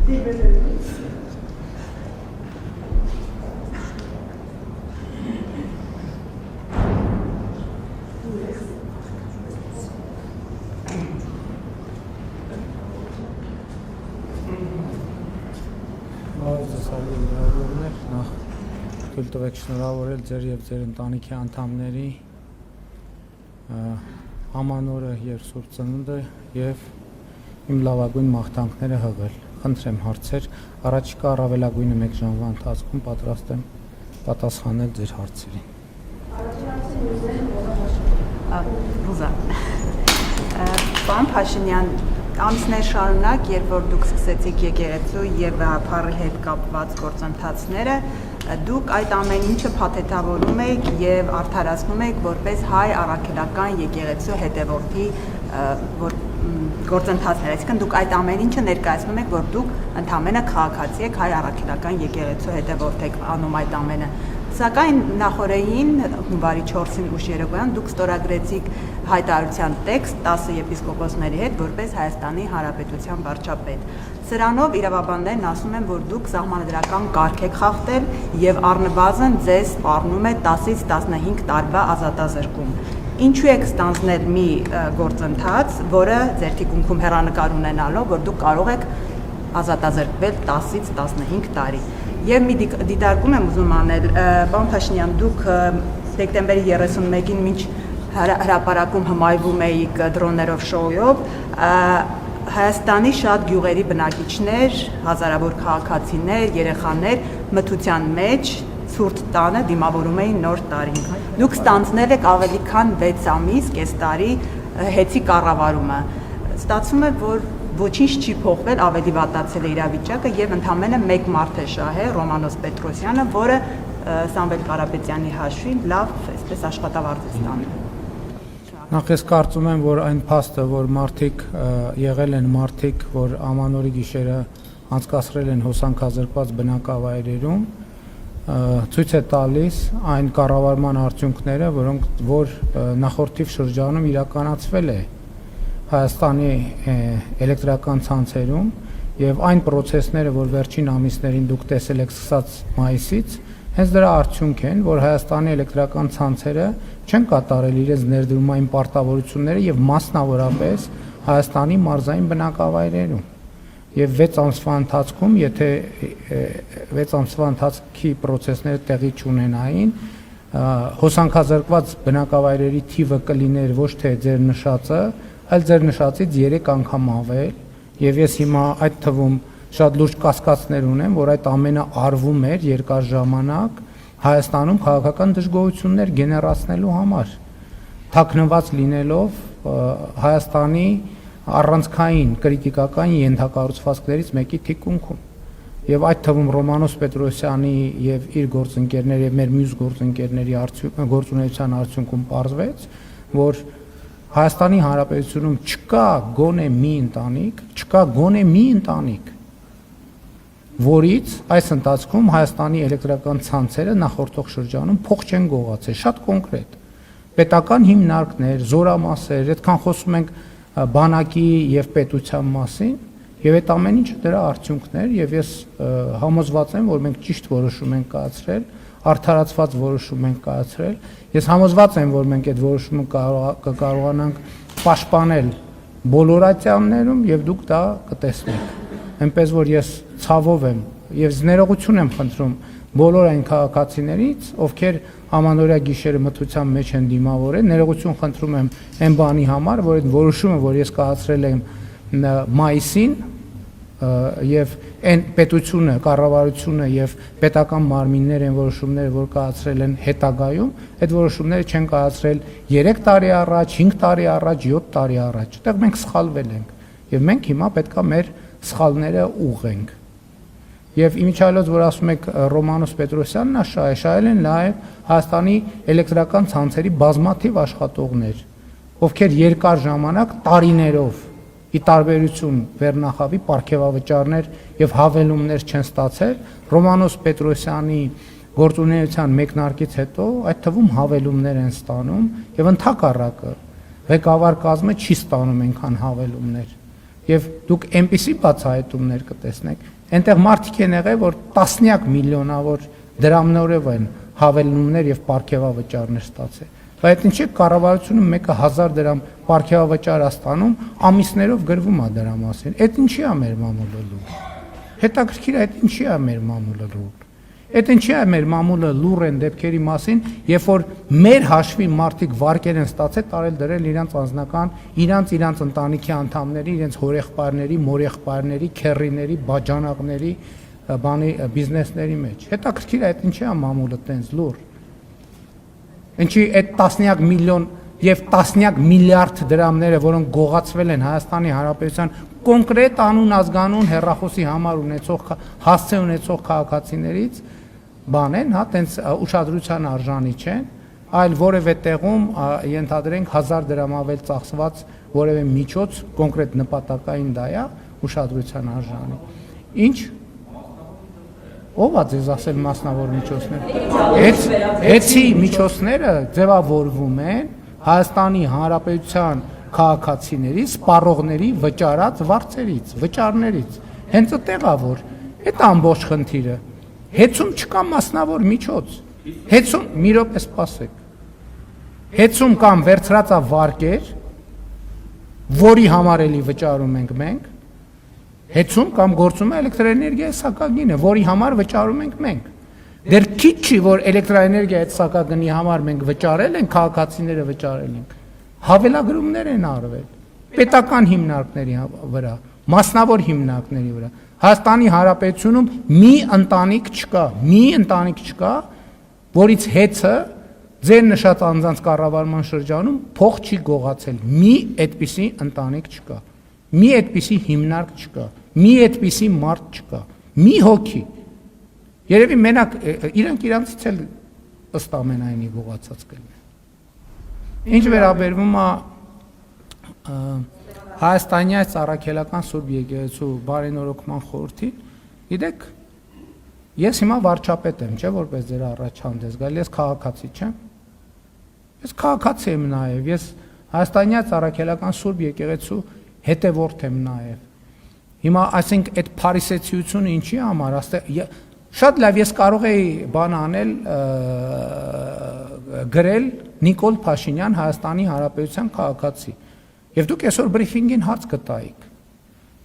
Թույլ տվեք շնորհավորել ձեր եւ ձեր ընտանիքի անդամների ամանորը եւ Սուրբ Ծնունդը եւ իմ լավագույն մաղթանքները հղել։ Խնդրեմ հարցեր, առաջիկա առավելագույնը 1 ժամվա ընթացքում պատրաստ եմ պատասխանել ձեր հարցերին։ Պարոն Փաշինյան, ամիսներ շարունակ, երբ որ դուք սկսեցիք եկեղեցու եւ գաղափարի հետ կապված գործընթացները, դուք այդ ամեն ինչը փաթեթավորում եք եւ արդարացնում եք որպես հայ առաքելական եկեղեցու հետևորդի գործընթացներ, այսինքն դուք այդ ամեն ինչը ներկայացնում եք, որ դուք ընդամենը քաղաքացի եք, հայ առաքելական եկեղեցու հետևորդ եք անում այդ ամենը։ Սակայն նախորդին հունվարի 4-ին ուշ երեկոյան դուք ստորագրեցիք հայտարարության տեքստ 10 եպիսկոպոսների հետ որպես Հայաստանի Հանրապետության վարչապետ։ Սրանով իրավաբաններն ասում են, որ դուք սահմանադրական կարգ եք խախտել եւ առնվազն ձեզ սպառնում է 10-ից 15 տարվա ազատազրկում։ Ինչու եք ստանձնել մի գործընթաց, որը ձեր թիկունքում հեռանկար ունենալով, որ դուք կարող եք ազատազրկվել 10-ից 15 տարի։ Եվ մի դիտարկում եմ ուզում անել, պարոն Փաշինյան, դուք դեկտեմբերի 31-ին մինչ հրապարակում հմայվում էիք դրոններով շոուով, Հայաստանի շատ գյուղերի բնակիչներ, հազարավոր քաղաքացիներ, երեխաներ մթության մեջ ցուրտ տանը դիմավորում էին նոր տարին։ Դուք ստանձնել եք ավելի քան 6 ամիս, կես տարի հեծի կառավարումը։ Ստացվում է, որ ոչինչ չի փոխվել, ավելի վատացել է իրավիճակը եւ ընդամենը մեկ մարդ է շահել Ռոմանոս Պետրոսյանը, որը Սամվել Կարապետյանի հաշվին լավ, այսպես աշխատավարձ է ստանում։ Նախ ես կարծում եմ, որ այն փաստը, որ մարդիկ եղել են մարդիկ, որ ամանորի գիշերը անցկացրել են հոսանքազրկված բնակավայրերում, ցույց է տալիս այն կառավարման արդյունքները, որ նախորդիվ շրջանում իրականացվել է Հայաստանի էլեկտրական ցանցերում եւ այն process-ները, որ վերջին ամիսներին դուք տեսել եք սկսած մայիսից, հենց դրա արդյունք են, որ Հայաստանի էլեկտրական ցանցերը չեն կատարել իրենց ներդրումային պարտավորությունները եւ մասնավորապես Հայաստանի մարզային բնակավայրերում։ Եվ 6 ամսվա ընթացքում, եթե 6 ամսվա ընթացքի process-ները տեղի չունենային, հոսանքազրկված բնակավայրերի թիվը կլիներ ոչ թե ձեր նշածը, այլ ձեր նշածից 3 անգամ ավել, եւ ես հիմա այդ թվում շատ լուրջ կասկածներ ունեմ, որ այդ ամենը արվում էր երկար ժամանակ Հայաստանում քաղաքական դժգոհություններ գեներացնելու համար, թաքնված լինելով Հայաստանի առանցքային կրիտիկական ենթակառուցվածքներից մեկի թիկունքում։ Եվ այդ թվում Ռոմանոս Պետրոսյանի եւ իր գործընկերների եւ մեր մյուս գործընկերների գործունեության արդյունքում պարզվեց, որ Հայաստանի Հանրապետությունում չկա գոնե մի ընտանիք, որից այս ընթացքում Հայաստանի էլեկտրական ցանցերը նախորդող շրջանում փող չեն գողացել, շատ կոնկրետ։ Պետական հիմնարկներ, զորամասեր, այդքան խոսում ենք բանակի եւ պետության մասին, եւ այդ ամեն ինչը դրա արդյունքներ, եւ ես համոզված եմ, որ մենք ճիշտ որոշում ենք կայացրել, արդարացված որոշում ենք կայացրել։ Ես համոզված եմ, որ մենք այդ որոշումը կկարողանանք պաշտպանել բոլոր ատյաններում եւ դուք դա կտեսնեք։ Այնպես որ ես ցավով եմ եւ ներողություն եմ խնդրում բոլոր այն քաղաքացիներից, ովքեր ամանորյա գիշերը մթության մեջ են դիմավորել, ներողություն խնդրում եմ այն բանի համար, որ այդ որոշումը, որ ես կայացրել եմ մայիսին, եւ այն պետությունը, կառավարությունը եւ պետական մարմինները են որոշումները, որ կայացրել են հետագայում, այդ որոշումները չեն կայացրել 3 տարի առաջ, 5 տարի առաջ, 7 տարի առաջ։ Այդտեղ մենք սխալվել ենք եւ մենք հիմա պետքա մեր սխալները ուղղենք։ Եվ իմիջիալոց, որ ասում եք Ռոմանոս Պետրոսյանն շահել են նաեւ Հայաստանի էլեկտրական ցանցերի բազմաթիվ աշխատողներ, ովքեր երկար ժամանակ տարիներով ի տարբերություն Վերնախավի պարգևավճարներ եւ հավելումներ չեն ստացել, Ռոմանոս Պետրոսյանի գործունեության մեկնարկից հետո այդ թվում հավելումներ են ստանում եւ ընդհակառակը ղեկավար կազմը չի ստանում այնքան հավելումներ։ Եվ դուք այնպիսի բացահայտումներ կտեսնեք, Այնտեղ մարդիկ են եղել, որ տասնյակ միլիոնավոր դրամներով են հավելումներ եւ պարգևավճարներ ստացել։ Բայց ինչի՞ կառավարությունը մեկը 1000 դրամ պարգևավճար է ստանում, ամիսներով գրվում է դրա մասին։ Այդ ինչի՞ է մեր մամուլը լուր։ Հետաքրքիր է, այդ ինչի՞ է մեր մամուլը լուր։ Այդ ինչի՞ է մեր մամուլը լուր են դեպքերի մասին, երբ որ մեր հաշվի մարդիկ վարկեր են ստացել, տարել դրել իրանց անձնական, իրանց ընտանիքի անդամների, իրենց հորեղբայրների, մորեղբայրների, քեռիների, բաժանաղների, բանի բիզնեսների մեջ։ Հետաքրքիր է, այդ ինչի՞ է մամուլը տենց լուր։ Ինչի այդ տասնյակ միլիոն եւ տասնյակ միլիարդ դրամները, որոնք գողացվել են Հայաստանի Հանրապետության կոնկրետ անուն ազգանուն հեռախոսի համար ունեցող հասցե ունեցող քաղաքացիներից բան են, հա, տենց ուշադրության արժանի չեն, այլ որևէ տեղում ենթադրենք 1000 դրամ ավել ծախսված որևէ միջոց կոնկրետ նպատակային դա է ուշադրության արժանի։ Ինչ ով է ձեզ ասել մասնավոր միջոցներ։ Էցի միջոցները ձևավորվում են Հայաստանի Հանրապետության քաղաքացիների, սպառողների վճարած վարձերից, վճարներից։ Հենց այդտեղ է որ այդ ամբողջ խնդիրը։ Հեծում չկա մասնավոր միջոց։ Հեծում մի րոպե սպասեք։ Հեծում կամ վերցրած է վարկեր, որի համար էլի վճարում ենք մենք։ Հեծում կամ գործում է էլեկտրոէներգիայի սակագինը, որի համար վճարում ենք մենք։ Դեռ քիչ չի, որ էլեկտրոէներգիայի սակագնի համար մենք վճարել ենք, քաղաքացիները վճարել ենք։ Հավելագրումներ են արվել պետական հիմնարկների վրա, մասնավոր հիմնարկների վրա։ Հայաստանի Հանրապետությունում մի ընտանիք չկա, որից հեծը ձեր նշած անձանց կառավարման շրջանում փող չի գողացել։ Մի այդպիսի ընտանիք չկա։ Մի այդպիսի հիմնարկ չկա, մի այդպիսի մարդ չկա, մի հոգի։ Երևի մենակ իրանցից էլ ըստ ամենայնի գողացած կլինի։ Ինչ վերաբերվում է Հայաստանի Առաքելական Սուրբ Եկեղեցու բարենորոգման խորհրդին, գիտեք, ես հիմա վարչապետ եմ, չէ՞ որպես ձեր առաջ հանդես գալ, ես քաղաքացի չեմ։ Ես քաղաքացի եմ նաև, ես Հայաստանի Առաքելական Սուրբ Եկեղեցու հետևորդ եմ նաև։ Հիմա ասենք այդ փարիսեցիությունը ինչի համար, շատ լավ ես կարող էի բան անել գրել Նիկոլ Փաշինյան Հայաստանի Հանրապետության քաղաքացի։ Եվ դուք այսօր բրիֆինգին հարց կտայիք։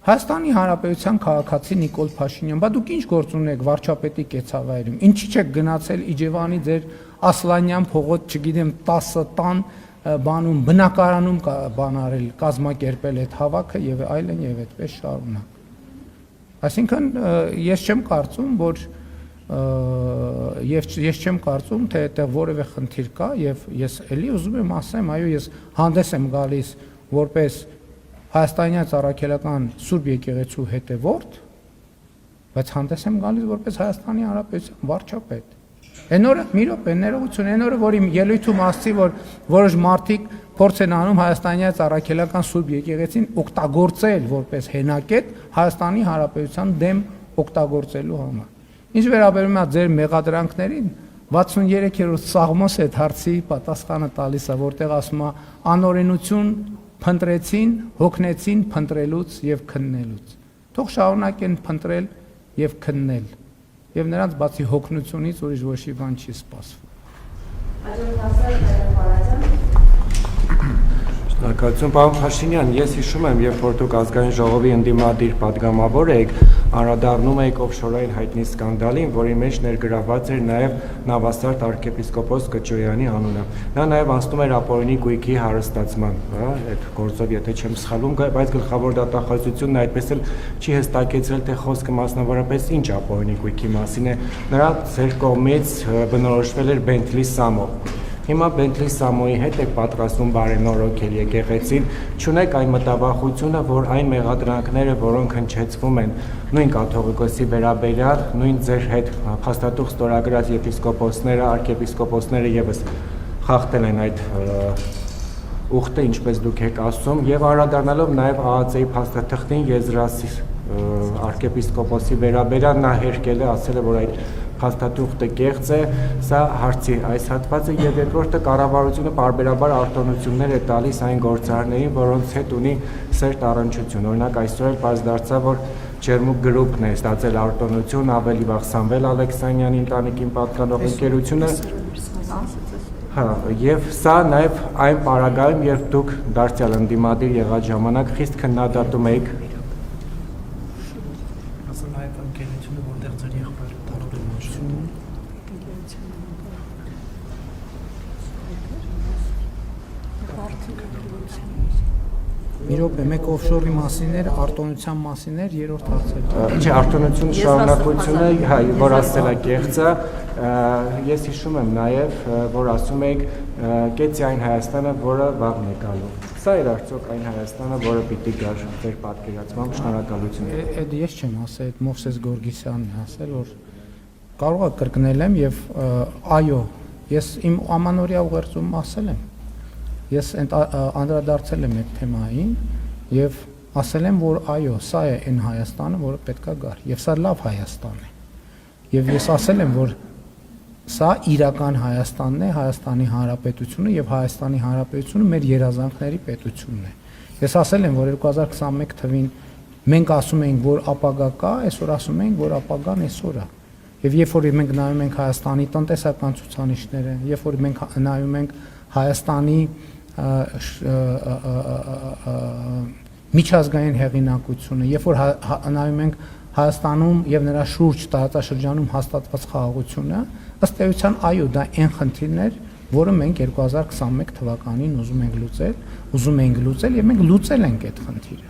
Հայաստանի Հանրապետության քաղաքացի Նիկոլ Փաշինյան, բա դուք ինչ գործ ունեք վարչապետի կեցավայրում։ Ինչի՞ չեք գնացել Իջևանի ձեր Ասլանյան փողոց, չգիտեմ 10 տան բանում բնակարանում բան արել, կազմակերպել այդ հավաքը եւ այլն եւ այդպես շարունակ։ Այսինքն ես չեմ կարծում, թե այդտեղ որևէ խնդիր կա եւ ես էլի ուզում եմ ասեմ, այո, ես հանդես եմ գալիս որպես Հայաստանի Առաքելական Սուրբ Եկեղեցու հետևորդ, բայց հանդես եմ գալիս որպես Հայաստանի Հանրապետության վարչապետ։ Այն օրը մի րոպե ներողություն, այն օրը որ իմ ելույթում ասացի, որ որոշ մարդիկ փորձ են անում Հայաստանի Առաքելական Սուրբ Եկեղեցին օգտագործել որպես հենակետ Հայաստանի Հանրապետության դեմ օգտագործելու համար։ Ինչ վերաբերում է ձեր մեղադրանքներին, 63-րդ Սաղմոս այդ հարցի պատասխանը տալիս է, որտեղ ասում է անօրենություն փնտրեցին, հոգնեցին փնտրելուց եւ քննելուց։ Թող շարունակեն փնտրել եւ քննել։ Եվ նրանց բացի հոգնությունից ուրիշ ոչ մի բան չի սպասվում։ Շնորհակալություն, պարոն Փաշինյան, ես հիշում եմ, երբ որ դուք ազգային ժողովի ընդդիմադիր պատգամավոր եք, անդրադառնում եք օֆշորային հայտնի սկանդալին, որի մեջ ներգրավված էր նաև նավաստարդ arczepiskopos Կճոյանի անունը։ Նա նաև անցնում էր ապօրինի գույքի հարստացման, այդ գործով, եթե չեմ սխալվում, բայց գլխավոր դատախազությունը այդպես էլ չի հստակեցրել, թե խոսքը մասնավորապես ինչ ապօրինի գույքի մասին է։ Նրա ձեր կողմից բնորոշվել էր Bentley Samo։ Հիմա Bentley Samo-ի հետ եք պատրաստում բարենորոգել եկեղեցին, չունեք այն մտավախությունը, որ այն մեղադրանքները, որոնք հնչեցվում են նույն կաթողիկոսի վերաբերյալ, նույն ձեր հետ փաստաթուղթ ստորագրած եպիսկոպոսները, arczepiskoposները եւս խախտել են այդ ուխտը, ինչպես դուք եք ասում, եւ անդրադառնալով նաեւ ԱԱԾ-ի փաստաթղթին եզրասի arczepiskoposi վերաբերյալ նա հերկել է, ասել է, որ այդ փաստաթուղթը կեղծ է, սա հարցի այս հատվածը եւ երկրորդը կառավարությունը պարբերաբար արտոնություններ է տալիս այն գործարարներին, որոնց հետ ունի սերտ առնչություն։ Օրինակ այսօր էլ պարզ դարձավ, որ Ջերմուկ գրուպն է ստացել արտոնություն, ավելի վաղ Սամվել Ալեքսանյանի ընտանիքին պատկանող ընկերությունը։ Հա, եւ սա նաեւ այն պարագայում, երբ դուք դարձյալ ընդդիմադիր եղած ժամանակ խիստ քննադատում եք ասում այդ ընկերությունը, որտեղ ձեր եղբայրը տարբեր մասում Մի րոպե, մեկ օֆշորի մասին էր, արտոնության մասին էր, երրորդ հարցը։ Ինչ արտոնություն շարունակությունը, հա, որ ասել է կեղծը, ես հիշում եմ նաև, որ ասում եք կեցի այն Հայաստանը, որը վաղն է գալու։ Սա էր արդյոք այն Հայաստանը, որը պիտի գար ձեր պատկերացմամբ, շնորհակալություն։ Այդ ես չեմ ասել, այդ Մովսես Գորգիսյանն է ասել, որ կարող է կրկնել եմ եւ այո, ես իմ ամանորյա ուղերձում ասել եմ։ Ես անդրադարձել եմ այդ թեմային եւ ասել եմ, որ այո, սա է այն Հայաստանը, որը պետքա գար, եւ սա լավ Հայաստան է։ Եվ ես ասել եմ, որ սա իրական Հայաստանն է, Հայաստանի Հանրապետությունը եւ Հայաստանի Հանրապետությունը մեր երազանքների պետությունն է։ Ես ասել եմ, որ 2021 թվին մենք ասում ենք, որ ապագա կա, այսօր ասում ենք, որ ապագան այսօր է։ Եվ երբ որ մենք նայում ենք Հայաստանի տնտեսական ցուցանիշները, երբ որ մենք նայում ենք Հայաստանի միջազգային հեղինակությունը, երբ որ նայում ենք Հայաստանում եւ նրա շուրջ տարածաշրջանում հաստատված խաղաղությունը, ըստ էության այո, դա այն խնդիրն էր, որը մենք 2021 թվականին ուզում ենք լուծել եւ մենք լուծել ենք այդ խնդիրը։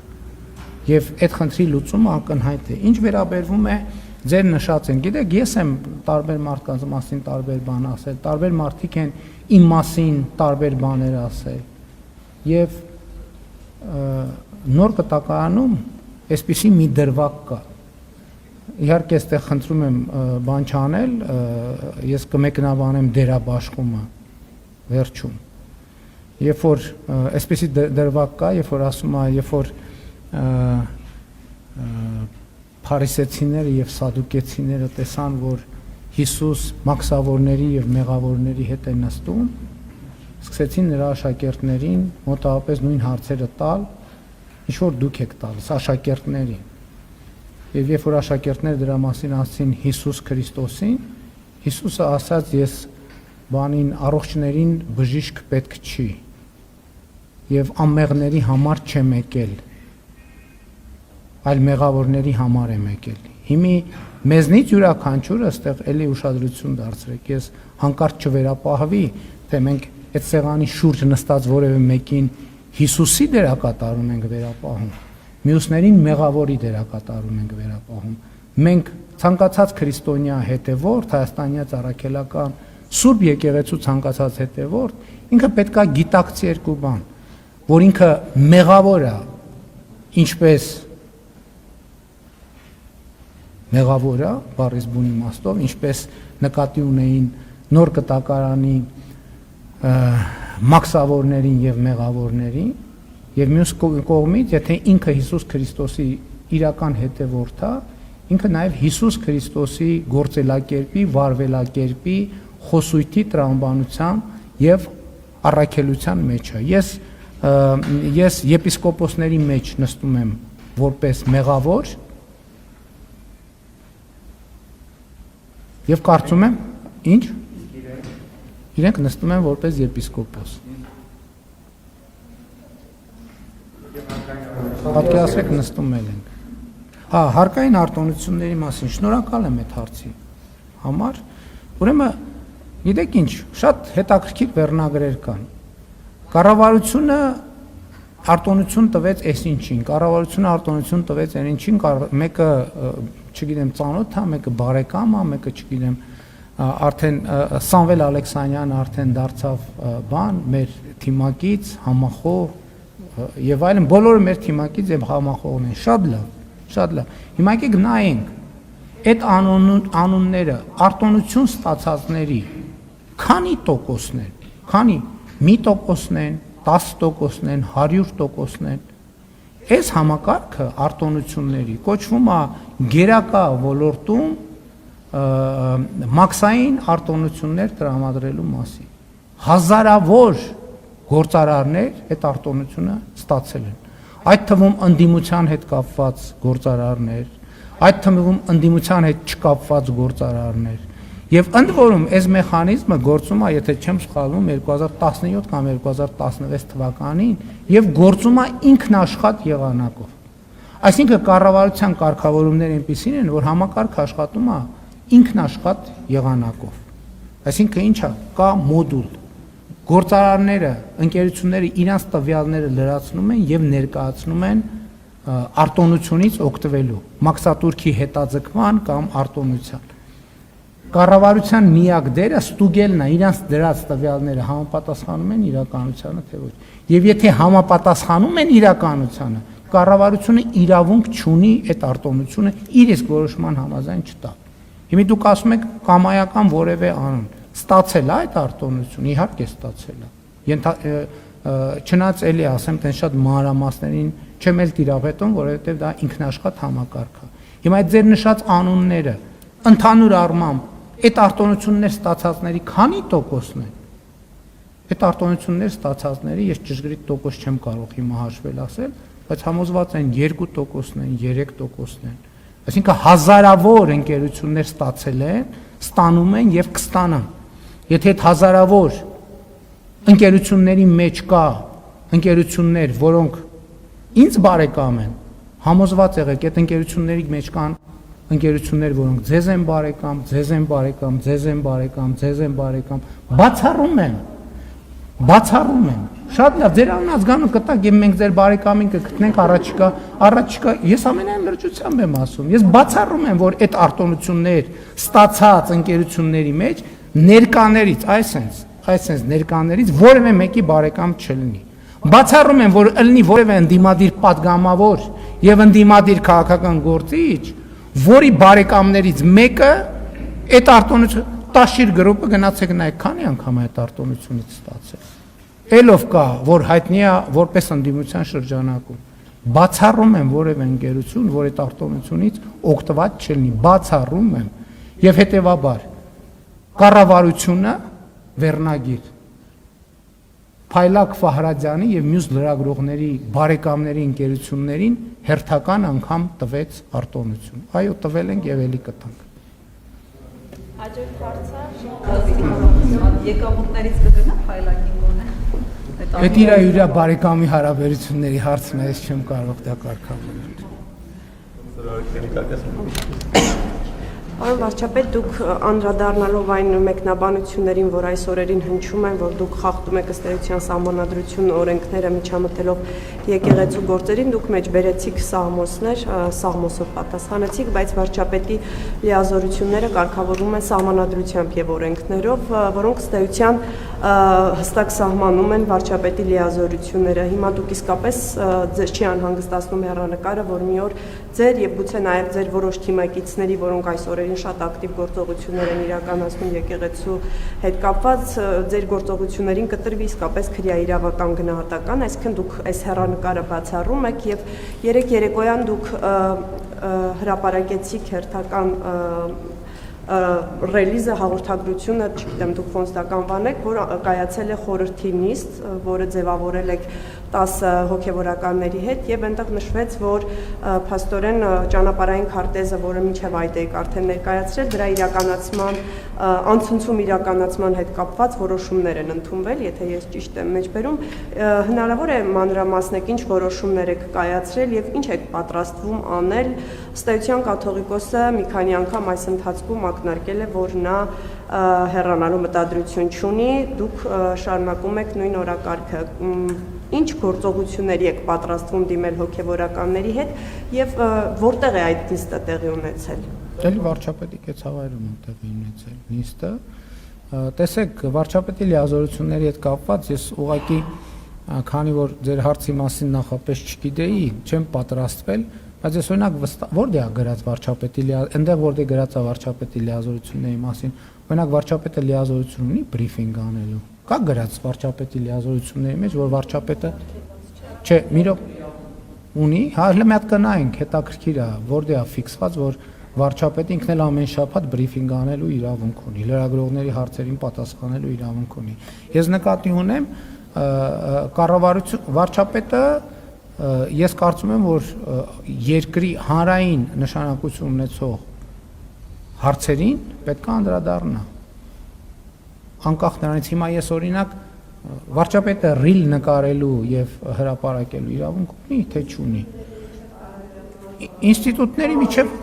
Եվ այդ խնդրի լուծումը ակնհայտ է։ Ինչ վերաբերվում է ձեր նշած են, գիտեք, ես եմ տարբեր մարդկանց մասին տարբեր բան ասել, տարբեր մարդիկ են իմ մասին տարբեր բաներ ասել։ Եվ նոր կտակարանում այսպիսի մի դրվագ կա։ Իհարկե, այստեղ խնդրում եմ բան չանել, ես կմեկնաբանեմ դերաբաշխումը վերջում։ Երբ որ այսպիսի դրվագ կա, երբ որ ասում է, երբ որ փարիսեցիները եւ սադուկեցիները տեսան, որ Հիսուս մաքսավորների եւ մեղավորների հետ է նստում, սկսեցին նրա աշակերտներին մոտավորապես նույն հարցերը տալ, ինչ որ դուք եք տալիս աշակերտներին։ Եվ երբ որ աշակերտները դրա մասին ասացին Հիսուս Քրիստոսին, Հիսուսը ասաց, ես բանին առողջներին բժիշկ պետք չի եւ անմեղների համար չեմ եկել, այլ մեղավորների համար եմ եկել։ Հիմի մեզնից յուրաքանչյուրը այստեղ էլի ուշադրություն դարձրեք, ես հանկարծ չվերապահվի, թե մենք այդ սեղանի շուրջ նստած որևէ մեկին Հիսուսի դերակատարում ենք վերապահում, մյուսներին մեղավորի դերակատարում ենք վերապահում։ Մենք ցանկացած քրիստոնյա հետևորդ, հայաստանյաց առաքելական Սուրբ եկեղեցու ցանկացած հետևորդ, ինքը պետքա գիտակցի երկու բան, որ ինքը մեղավոր է, ինչպես մեղավոր է, բառից բուն իմաստով, ինչպես նկատի ունեին նոր կտակարանի մաքսավորներին եւ մեղավորներին, եւ մյուս կողմից, եթե ինքը Հիսուս Քրիստոսի իրական հետևորդ է, ինքը նաեւ Հիսուս Քրիստոսի գործելակերպի, վարվելակերպի, խոսույթի տրամաբանության եւ առաքելության մեջ է։ Ես եպիսկոպոսների մեջ նստում եմ որպես մեղավոր եւ կարծում եմ, ինչ? Իրենք նստում են որպես եպիսկոպոս։ Պատկերացրեք նստում ենք։ Հա, հարկային արտոնությունների մասին շնորհակալ եմ այդ հարցի համար։ Ուրեմն, գիտեք ինչ, շատ հետաքրքիր վերնագրեր կան։ Կառավարությունը արտոնություն տվեց այսինչին, կառավարությունը արտոնություն տվեց այնինչին, մեկը, չգիտեմ, ծանոթ է, մեկը բարեկամ է, մեկը, չգիտեմ, արդեն Սամվել Ալեքսանյանը արդեն դարձավ բան, մեր թիմակից, համախոհ եւ այլն, բոլորը մեր թիմակից եւ համախոհն են, շատ լավ, շատ լավ։ Հիմա եկեք նայենք այդ անունները արտոնություն ստացածների քանի տոկոսն են, քանի մի տոկոսն են, 10%-ն են, 100%-ն են։ Այս համակարգը արտոնությունների կոչվում է գերակա ոլորտում մաքսային արտոնություններ տրամադրելու մասին։ Հազարավոր գործարարներ այդ արտոնությունը ստացել են։ Այդ թվում ընդդիմության հետ կապված գործարարներ, այդ թվում ընդդիմության հետ չկապված գործարարներ։ Եվ ընդ որում այս մեխանիզմը գործում է, եթե չեմ սխալվում, 2017 կամ 2016 թվականին եւ գործում է ինքնաշխատ եղանակով։ Այսինքն կառավարության կարգավորումները այնպիսին են, որ համակարգը աշխատում է ինքնաշխատ եղանակով։ Այսինքն ինչա, կա մոդուլ։ Գործարարները, ընկերությունները իրանց տվյալները լրացնում են եւ ներկայացնում են արտոնությունից օգտվելու, մաքսատուրքի հետաձգման կամ արտոնության։ Կառավարության միակ դերը ստուգելն է, իրանց դրած տվյալները համապատասխանում են իրականությանը, թե ոչ։ Եվ եթե համապատասխանում են իրականությանը, կառավարությունը իրավունք չունի այդ արտոնությունը իր իսկ որոշման համաձայն չտա։ Հիմա դուք ասում եք կամայական որևէ անուն, ստացել է այդ արտոնությունը, իհարկե ստացել է։ Չնայած էլի ասեմ, տեն շատ մանրամասներին չեմ էլ տիրապետում, որովհետև դա ինքնաշխատ համակարգ է։ Հիմա այդ ձեր նշած անունները ընդհանուր առմամբ այդ արտոնություններ ստացածների քանի տոկոսն են։ Այդ արտոնություններ ստացածների ես ճշգրիտ տոկոս չեմ կարող հիմա հաշվել ասել, բայց համոզված են 2%-ն են, 3%-ն են։ Այսինքն հազարավոր ընկերություններ ստացել են, ստանում են եւ կստանան։ Եթե այդ հազարավոր ընկերությունների մեջ կա ընկերություններ, որոնք ինձ բարեկամ են, համոզված եղեք, այդ ընկերությունների մեջ կան ընկերություններ, որոնք ձեզ են բարեկամ, ձեզ են բարեկամ, ձեզ են բարեկամ, ձեզ են բարեկամ, բացառում են։ Շատ լավ, ձեր անազգանուն կտակ եւ մենք ձեր բարեկամին կգտնենք առաջիկա, ես ամենայն լրջությամբ եմ ասում։ Ես բացառում եմ, որ այդ արտոնություններ ստացած ընկերությունների մեջ ներկաներից, այսպես ներկաներից որևէ մեկի բարեկամ չլինի։ Բացառում եմ, որ ըլնի որևէ ընդդիմադիր падգամավոր եւ ընդդիմադիր քաղաքական գործիչ, որի բարեկամներից մեկը այդ արտոնությունը տաշիր գրոպը գնացեք նայեք, քանի անգամ այդ արտոնությունից ստացել։ Էլով կա, որ հայտնի է որպես ընդդիմության շրջանակում։ Բացառում եմ որևէ ընկերություն, որ այդ արտոնությունից օգտված չլինի, բացառում եմ։ Եվ հետեւաբար կառավարությունը վերնագիր Փայլակ Ֆահրադյանի եւ մյուս լրագրողների բարեկամների ընկերություններին հերթական անգամ տվեց արտոնություն։ Այո, տվել ենք եւ ելի կտանք։ Հաջորդ հարցը եկամուտներից կգնա Փայլակին գոնե։ Այդ իր բարեկամի հարաբերությունների հարցն է, ես չեմ կարող դա կարգավորել։ Պարոն վարչապետ, դուք անդրադառնալով այն մեկնաբանություններին, որ այս օրերին հնչում են, որ դուք խախտում եք ըստ էության սահմանադրություն օրենքները միջամտելով եկեղեցու գործերին, դուք մեջ բերեցիք սահմոսներ, սահմոսով պատասխանեցիք, բայց վարչապետի լիազորությունները կարգավորվում են սահմանադրությամբ եւ օրենքներով, որոնք ըստ էության հստակ սահմանում են վարչապետի լիազորությունները։ Հիմա դուք իսկապես ձեզ չի անհանգստացնում հեռանկարը, որ մի օր ձեր եւ գուցե նաեւ ձեր որոշ թիմակիցների, որոնք այս օրերին շատ ակտիվ գործողություններ են իրականացնում եկեղեցու հետ կապված, ձեր գործողություններին կտրվի իսկապես քրեաիրավական գնահատական, այսինքն դուք այս հեռանկարը բացառում եք եւ երեք երեկոյան դուք հրապարակեցիք հերթական ռելիզը հաղորդագրությունը, չգիտեմ դուք ոնց դա կանվանեք, որ կայացել է խորհրդի նիստ, որը ձևավորել եք 10 հոգևորականների հետ եւ այնտեղ նշվեց, որ փաստորեն ճանապարհային քարտեզը, որը մինչեւ այդ եք արդեն ներկայացրել, դրա իրականացման անցնցում իրականացման հետ կապված որոշումներ են ընդունվել, եթե ես ճիշտ եմ մեջբերում, հնարավոր է մանրամասնեք ինչ որոշումներ եք կայացրել եւ ինչ եք պատրաստվում անել։ Ըստ էության կաթողիկոսը մի քանի անգամ այս ընթացքում ակնարկել է, որ նա հեռանալու մտադրություն չունի, դուք շարունակում եք նույն օրակարգը։ Ինչ գործողությունների եք պատրաստվում դիմել հոգևորականների հետ եւ որտեղ է այդ նիստը տեղի ունեցել։ Դե վարչապետի կեցավայրում է տեղի ունեցել նիստը։ Տեսեք, վարչապետի լիազորությունների հետ կապված ես ուղղակի քանի որ ձեր հարցի մասին նախապես չգիտեի, չեմ պատրաստվել, բայց ես օրինակ որտեղ է գրած վարչապետի այնտեղ որտեղ գրած է վարչապետի լիազորությունների մասին, օրինակ վարչապետը լիազորություն ունի բրիֆինգ անելու։ Կա գրած վարչապետի լիազորությունների մեջ, որ վարչապետը չէ, մի րոպե ունի, հա, հələ մի հատ կնայենք, հետաքրքիր է, որտեղ է ֆիքսված, որ վարչապետը ինքն էլ ամեն շաբաթ բրիֆինգ անելու իրավունք ունի, լրագրողների հարցերին պատասխանելու իրավունք ունի։ Ես նկատի ունեմ կառավարություն վարչապետը ես կարծում եմ, որ երկրի հանրային նշանակություն ունեցող հարցերին պետք է անդրադառնա։ Անկախ նրանից հիմա ես օրինակ վարչապետը ռիլ նկարելու եւ հրապարակելու իրավունք ունի, թե չունի։ Ինստիտուտների միջև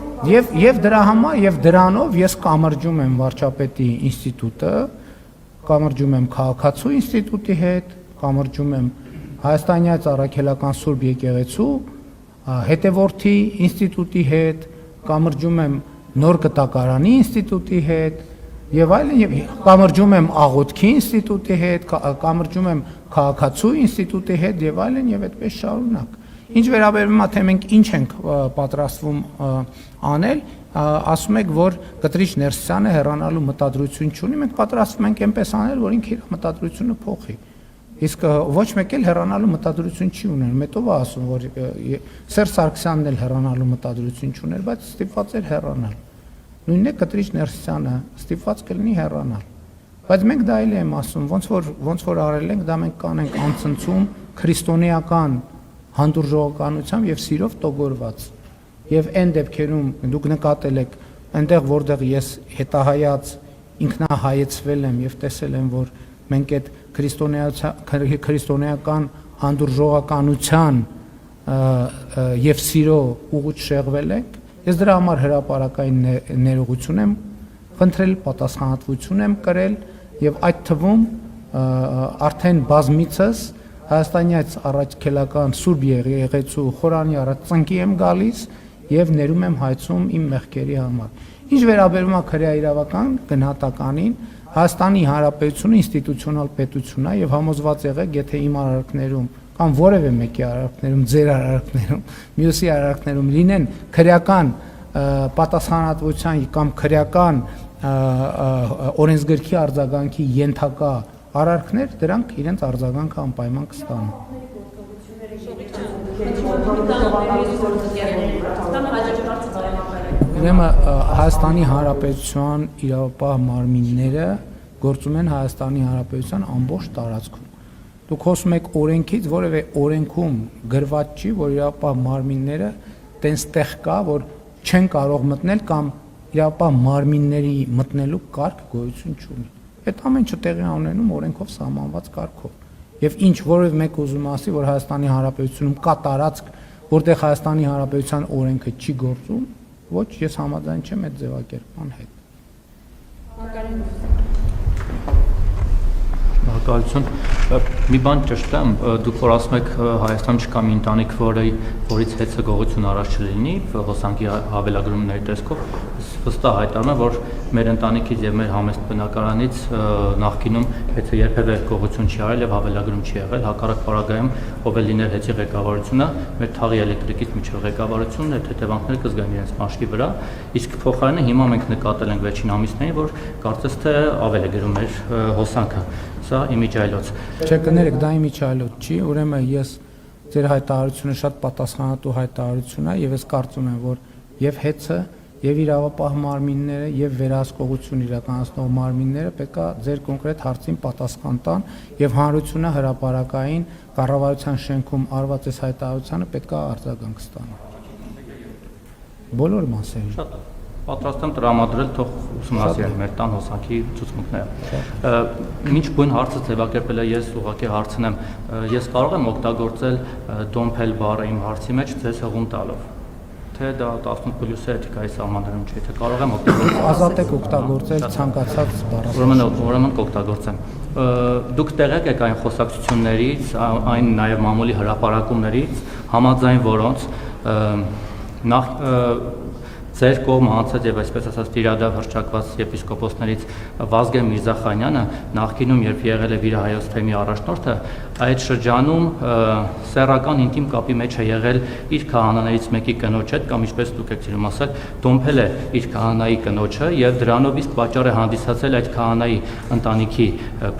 եւ դրա համար եւ դրանով ես կամրջում եմ վարչապետի ինստիտուտը, կամրջում եմ քաղաքացու ինստիտուտի հետ, կամրջում եմ Հայաստանյան առաքելական Սուրբ եկեղեցու հետևորդի ինստիտուտի հետ, կամրջում եմ Նոր կտակարանի ինստիտուտի հետ եւ այլն, եւ կամրջում եմ աղոթքի ինստիտուտի հետ, կամրջում եմ քաղաքացու ինստիտուտի հետ եւ այլն եւ այդպես շարունակ։ Ինչ վերաբերում է թե մենք ինչ ենք պատրաստվում անել, ասում եք, որ Կտրիչ Ներսյանը հեռանալու մտադրություն չունի, մենք պատրաստվում ենք այնպես անել, որ ինքը իր մտադրությունը փոխի։ Իսկ ոչ մեկ էլ հեռանալու մտադրություն չի ուներ, մետով է ասում, որ Սերժ Սարգսյանն էլ հեռանալու մտադրություն չուներ, բայց ստիպված էր հեռանալ։ Նույնն է Կտրիչ Ներսյանը ստիպված կլինի հեռանալ։ Բայց մենք դա էլ եմ ասում, ոնց որ արել ենք, դա մենք կանենք անցնցում քրիստոնեական հանդուրժողականությամբ եւ սիրով տոգորված։ Եվ այն դեպքերում դուք նկատել եք, այնտեղ որտեղ ես հետահայաց ինքնահայեցվել եմ եւ տեսել եմ, որ մենք այդ քրիստոնեական հանդուրժողականության եւ սիրո ուղուց շեղվել ենք, ես դրա համար հրապարակային ներողություն եմ խնդրել, պատասխանատվություն եմ կրել եւ այդ թվում արդեն բազմիցս Հայաստանյան առաքելական Սուրբ եկեղեցու խորանի առաջ ծնկի եմ գալիս եւ ներում եմ հայցում իմ մեղքերի համար։ Ինչ վերաբերում է քրեաիրավական գնահատականին, Հայաստանի Հանրապետությունը ինստիտուցիոնալ պետություն է եւ համոզված եղեք, եթե իմ արարքներում կամ որևէ մեկի արարքներում, ձեր արարքներում, մյուսի արարքներում լինեն քրեական պատասխանատվության կամ քրեական օրենսգրքի արձագանքի ենթակա արարքներ, դրանք իրենց արձագանքը անպայման կստանան։ Ուրեմն Հայաստանի Հանրապետության իրավապահ մարմինները գործում են Հայաստանի Հանրապետության ամբողջ տարածքում։ Դուք խոսում եք օրենքից, որևէ օրենքում գրված չի, որ իրավապահ մարմինները տենստեղ կա, որ չեն կարող մտնել կամ իրավապահ մարմինների մտնելու կարգ գոյություն չունի։ Այդ ամեն ինչը տեղի ունենում օրենքով սահմանված կարգով։ Եվ ինչ որևէ մեկ ուզում ասի, որ Հայաստանի Հանրապետությունում կա տարածք, որտեղ Հայաստանի Հանրապետության օրենքը չի գործում, ոչ, ես համաձայն չեմ այդ ձևակերպման հետ։ Շնորհակալություն։ Մի բան ճշտ եմ, դուք որ ասում եք Հայաստանում չկա մի ընտանիք, որից հեծը գողություն առաջ չլինի, հոսանքի հավելագրումների տեսքով, վստահ հայտարարում եմ, որ մեր ընտանիքից եւ մեր համեստ բնակարանից նախկինում հեծը երբևէ գողություն չի արել եւ հավելագրում չի եղել, հակառակ պարագայում ով էլ լիներ հեծի ղեկավարությունը, մեր թաղի էլեկտրիկից միջև ղեկավարությունն այդ հետևանքները կզգան իրենց մաշկի վրա, իսկ փոխարենը հիմա մենք նկատել ենք վերջին ամիսներին, որ կարծես թե ավել է գրում մեր հոսանքը։ Սա իմիջայլոց։ Չէ, կներեք, դա իմիջայլոց չի, ուրեմն ես ձեր հայտարարությունը շատ պատասխանատու հայտարարություն է եւ ես կարծում եմ, որ եւ հեծը եւ իրավապահ մարմինները եւ վերահսկողություն իրականացնող մարմինները պետքա ձեր կոնկրետ հարցին պատասխան տան եւ հանրությունը հրապարակային կառավարության շենքում արված այս հայտարարությանը պետքա արձագանք ստանա։ Բոլոր մասերին։ Շատ պատրաստ եմ տրամադրել, թող ուսումնասիրեն մեր տան հոսանքի ցուցմունքները։ Մինչ բուն հարցը ձևակերպել է, ես ուղղակի հարցնեմ, ես կարող եմ օգտագործել դոմփել բառը իմ հարցի մեջ ձեզ հղում տալով, թե դա 18+ էթիկայի սահմաններում չէ, թե կարող եմ օգտագործել։ Ազատ եք օգտագործել ցանկացած բառ։ Ուրեմն կօգտագործեմ։ Դուք տեղյակ եք այն խոսակցություններից, այն նաև մամուլի հրապարակումներից, համաձայն որոնց նախ ձեր կողմը անցած եւ այսպես ասած տիրադավ հռչակված եպիսկոպոսներից Վազգեն Միրզախանյանը նախկինում երբ եղել է Վիրահայոց թեմի առաջնորդը, այդ շրջանում սեռական ինտիմ կապի մեջ է եղել իր քահանաներից մեկի կնոջ հետ կամ ինչպես դուք եք ցույց ասել, դոմփել է իր քահանայի կնոջը եւ դրանով իսկ պատճառ է հանդիսացել այդ քահանայի ընտանիքի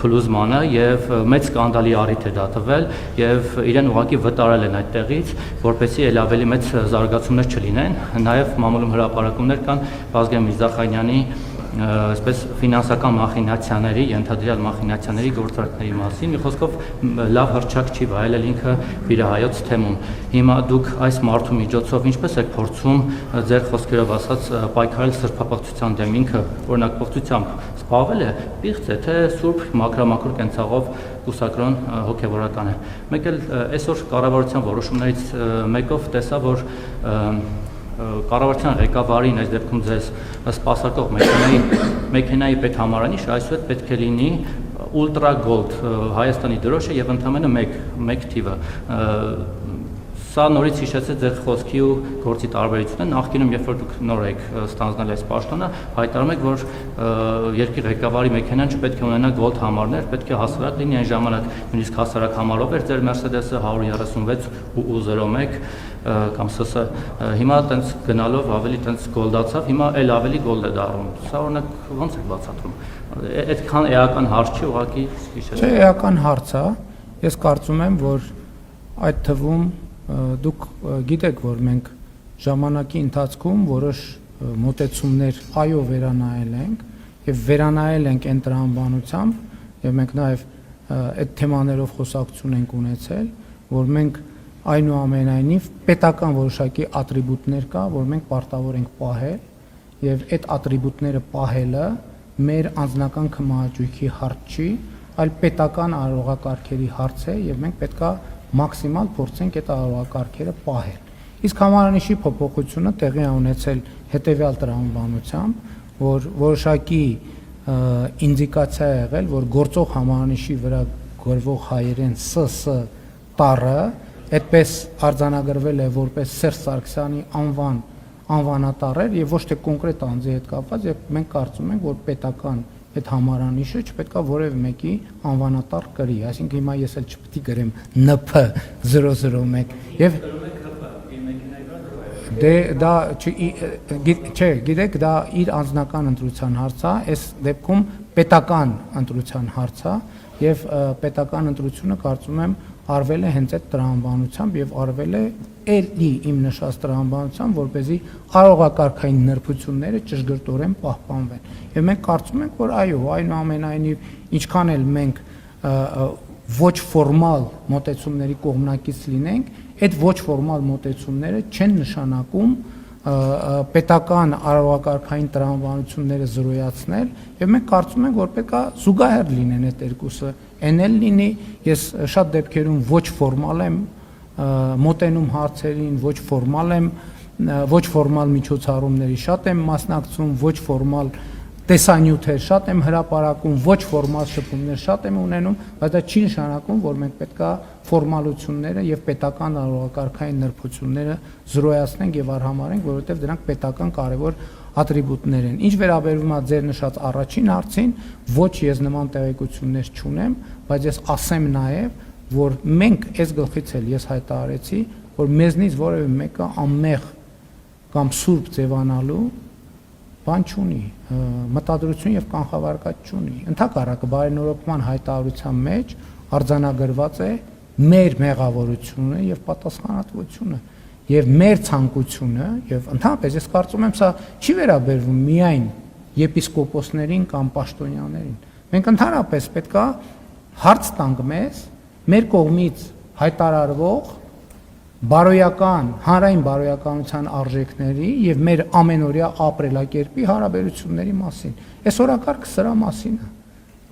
փլուզմանը եւ մեծ սկանդալի առիթ է դա տվել եւ իրեն ուղղակի վտարել են այդտեղից, որպեսզի ել ավելի մեծ զարգացումներ չլինեն, նաեւ մամուլում հրապարակումներ կան Վազգեն Միրզախանյանի այսպես ֆինանսական մախինացիաների, ենթադրյալ մախինացիաների գործարքների մասին։ Մի խոսքով լավ հռչակ չի վայելել ինքը վիրահայոց թեմում։ Հիմա դուք այս մարդու միջոցով ինչպես եք փորձում ձեր խոսքերով ասած պայքարել սրբապղծության դեմ, ինքը օրինակ պղծությամբ զբաղվել է, պիղծ է, թե սուրբ մաքրամաքուր կենցաղով կուսակրոն հոգևորական է։ Մեկ էլ այսօր կառավարության որոշումներից մեկով տեսա, որ կառավարության ղեկավարին այս դեպքում ձեզ սպասարկող մեքենայի պետհամարանիշը այսուհետ պետք է լինի Ultra Gold Հայաստանի դրոշը եւ ընդամենը մեկ թիվը։ Սա նորից հիշեցեց ձեր խոսքի ու գործի տարբերությունը։ Նախկինում, երբ որ դուք նոր եք ստանձնել այս պաշտոնը, հայտարարում եք, որ երկրի ղեկավարի մեքենան չպետք է ունենա Gold համարներ, պետք է հասարակ լինի, այն ժամանակ նույնիսկ հասարակ համարով էր ձեր Mercedes-ը 136.01 կամ ՍՍ։ Հիմա տենց գնալով ավելի տենց գոլդացավ, հիմա էլ ավելի գոլդ է դառնում։ Սա օրինակ ո՞նց է բացատրում։ Այդքան էական հարց չի, ուղղակի հիշեցեք։ Չէ, էական հարց է։ Ես կարծում եմ, որ այդ թվում դուք գիտեք, որ մենք ժամանակի ընթացքում որոշ մոտեցումներ այո վերանայել ենք եւ վերանայել ենք այն տրամաբանությամբ եւ մենք նաեւ այդ թեմաներով խոսակցություն ենք ունեցել, որ մենք այնուամենայնիվ պետական որոշակի ատրիբուտներ կա, որ մենք պարտավոր ենք պահել եւ այդ ատրիբուտները պահելը մեր անձնական կմահաճույքի հարց չի, այլ պետական արարողակարգերի հարց է եւ մենք պետքա մաքսիմալ փորձենք այդ արարողակարգերը պահել։ Իսկ համարանիշի փոփոխությունը տեղի է ունեցել հետեւյալ տրամաբանությամբ, որ որոշակի ինդիկացիա է եղել, որ գործող համարանիշի վրա գրվող հայերեն ՍՍ տառը այդպես արձանագրվել է որպես Սերժ Սարգսյանի անվանատառեր եւ ոչ թե կոնկրետ անձի հետ կապված, եւ մենք կարծում ենք, որ պետական այդ համարանիշը չպետք է որևէ մեկի անվանատառ կրի, այսինքն հիմա ես էլ չպետք է գրեմ NP001 եւ դե դա չէ, գիտեք, դա իր անձնական ընտրության հարց է, այս դեպքում պետական ընտրության հարց է եւ պետական ընտրությունը կարծում եմ արվել է հենց այդ տրամաբանությամբ եւ արվել է էլի իմ նշած տրամաբանությամբ, որպեսզի արարողակարգային նրբությունները ճշգրտորեն պահպանվեն։ Եվ մենք կարծում ենք, որ այո, այնուամենայնիվ ինչքան էլ մենք ոչ ֆորմալ մոտեցումների կողմնակից լինենք, այդ ոչ ֆորմալ մոտեցումները չեն նշանակում պետական արարողակարգային տրամաբանությունները զրոյացնել եւ մենք կարծում ենք, որ պետք է զուգահեռ լինեն այդ երկուսը։ Այն էլ լինի, ես շատ դեպքերում ոչ ֆորմալ եմ մոտենում հարցերին, ոչ ֆորմալ միջոցառումների շատ եմ մասնակցում, ոչ ֆորմալ տեսանյութեր շատ եմ հրապարակում, ոչ ֆորմալ շփումներ շատ եմ ունենում, բայց դա չի նշանակում, որ մենք պետք է ֆորմալությունները եւ պետական արարողակարգային նրբությունները զրոյացնենք եւ արհամարենք, որովհետեւ դրանք պետական կարեւոր ատրիբուտներ են։ Ինչ վերաբերում է ձեր նշած առաջին հարցին, ոչ ես նման տեղեկություններ չունեմ, բայց ես ասեմ նաեւ, որ մենք այս գլխից էլ ես հայտարարեցի, որ մեզնից որևէ մեկը անմեղ կամ սուրբ ձևանալու բան չունի, մտադրություն եւ կանխավարկած չունի։ Ընդհակառակը բարենորոգման հայտարարության մեջ արձանագրված է մեր մեղավորությունը եւ պատասխանատվությունը եւ մեր ցանկությունը եւ ընդհանրապես ես կարծում եմ սա չի վերաբերվում միայն եպիսկոպոսներին կամ պաշտոնյաներին։ Մենք ընդհանրապես պետքա հարց տանք մեր կողմից հայտարարվող բարոյական, հանրային բարոյականության արժեքների եւ մեր ամենօրյա ապրելակերպի հարաբերությունների մասին։ Այս օրակարգը սրա մասին է,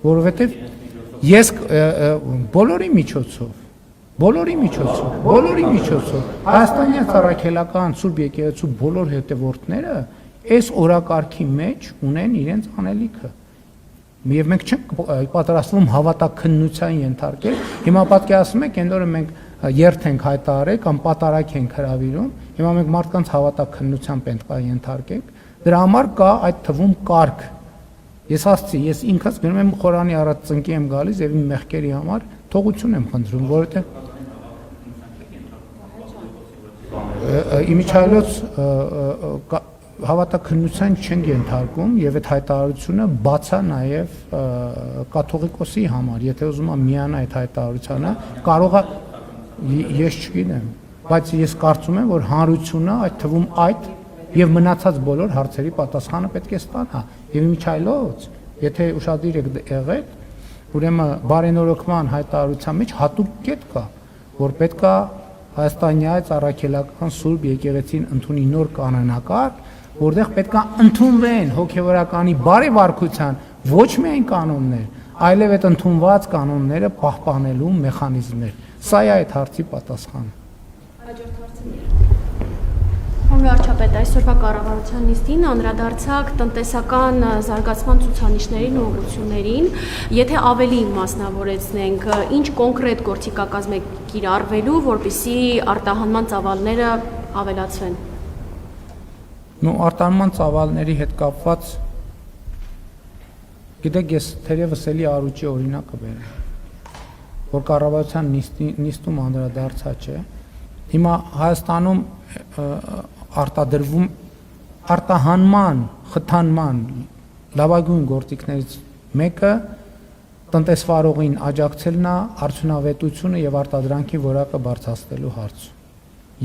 որովհետեւ ես բոլորի միջոցով հայաստանյան ծառայքելական Սուրբ եկեղեցու բոլոր հետևորդները այս օրակարգի մեջ ունեն իրենց անելիքը։ Եվ մենք չենք պատրաստվում հավատաքննության ենթարկել։ Հիմա պատկերացնում եք, այն օրը մենք երթ ենք հայտարարել կամ պատարակ ենք հրավիրում, հիմա մենք մարդկանց հավատաքննության պետք է ենթարկենք։ Դրա համար կա այդ թվում կարգ։ Ես ասացի, ես ինքս գնում եմ Խորանի առաջ ծնկի եմ գալիս եւ իմ մեղքերի համար թողություն եմ խնդրում, որովհետեւ իմիջայլոց հավատաքննության չեն ենթարկում եւ այդ հայտարարությունը բաց է նաեւ կաթողիկոսի համար, եթե ուզում է միանա այդ հայտարարությանը, կարող է ես չգիտեմ, բայց ես կարծում եմ, որ հանրությունը այդ թվում այդ եւ մնացած բոլոր հարցերի պատասխանը պետք է ստանա։ Եվ միջայլոց, եթե ուշադիր եք եղել, ուրեմն բարենորոգման հայտարարության մեջ հատուկ կետ կա, որ պետքա Հայաստանի Հայ Առաքելական Սուրբ Եկեղեցին ընդունի նոր կանոնակարգ, որտեղ պետքա ընդունվեն հոգևորականի բարեվարկության ոչ միայն կանոններ, այլև այդ ընդունված կանոնները պահպանելու մեխանիզմներ։ Սա է այդ հարցի պատասխանը։ Վարչապետ, այսօրվա կառավարության նիստին անդրադարձակ տնտեսական զարգացման ցուցանիշներին ու ուղղություններին, եթե ավելի մասնավորեցնենք, ինչ կոնկրետ գործիքակազմ է կիրառվելու, որպեսզի արտահանման ծավալները ավելացվեն։ Արտահանման ծավալների հետ կապված, գիտեք, ես թերևս էլի Արուճի օրինակը բերեմ, որ կառավարության նիստում անդրադարձած է։ Հիմա Հայաստանում արտահանման, խթանման լավագույն գործիքներից մեկը տնտեսվարողին աջակցելն է արդյունավետությունը եւ արտադրանքի որակը բարձրացնելու հարցում։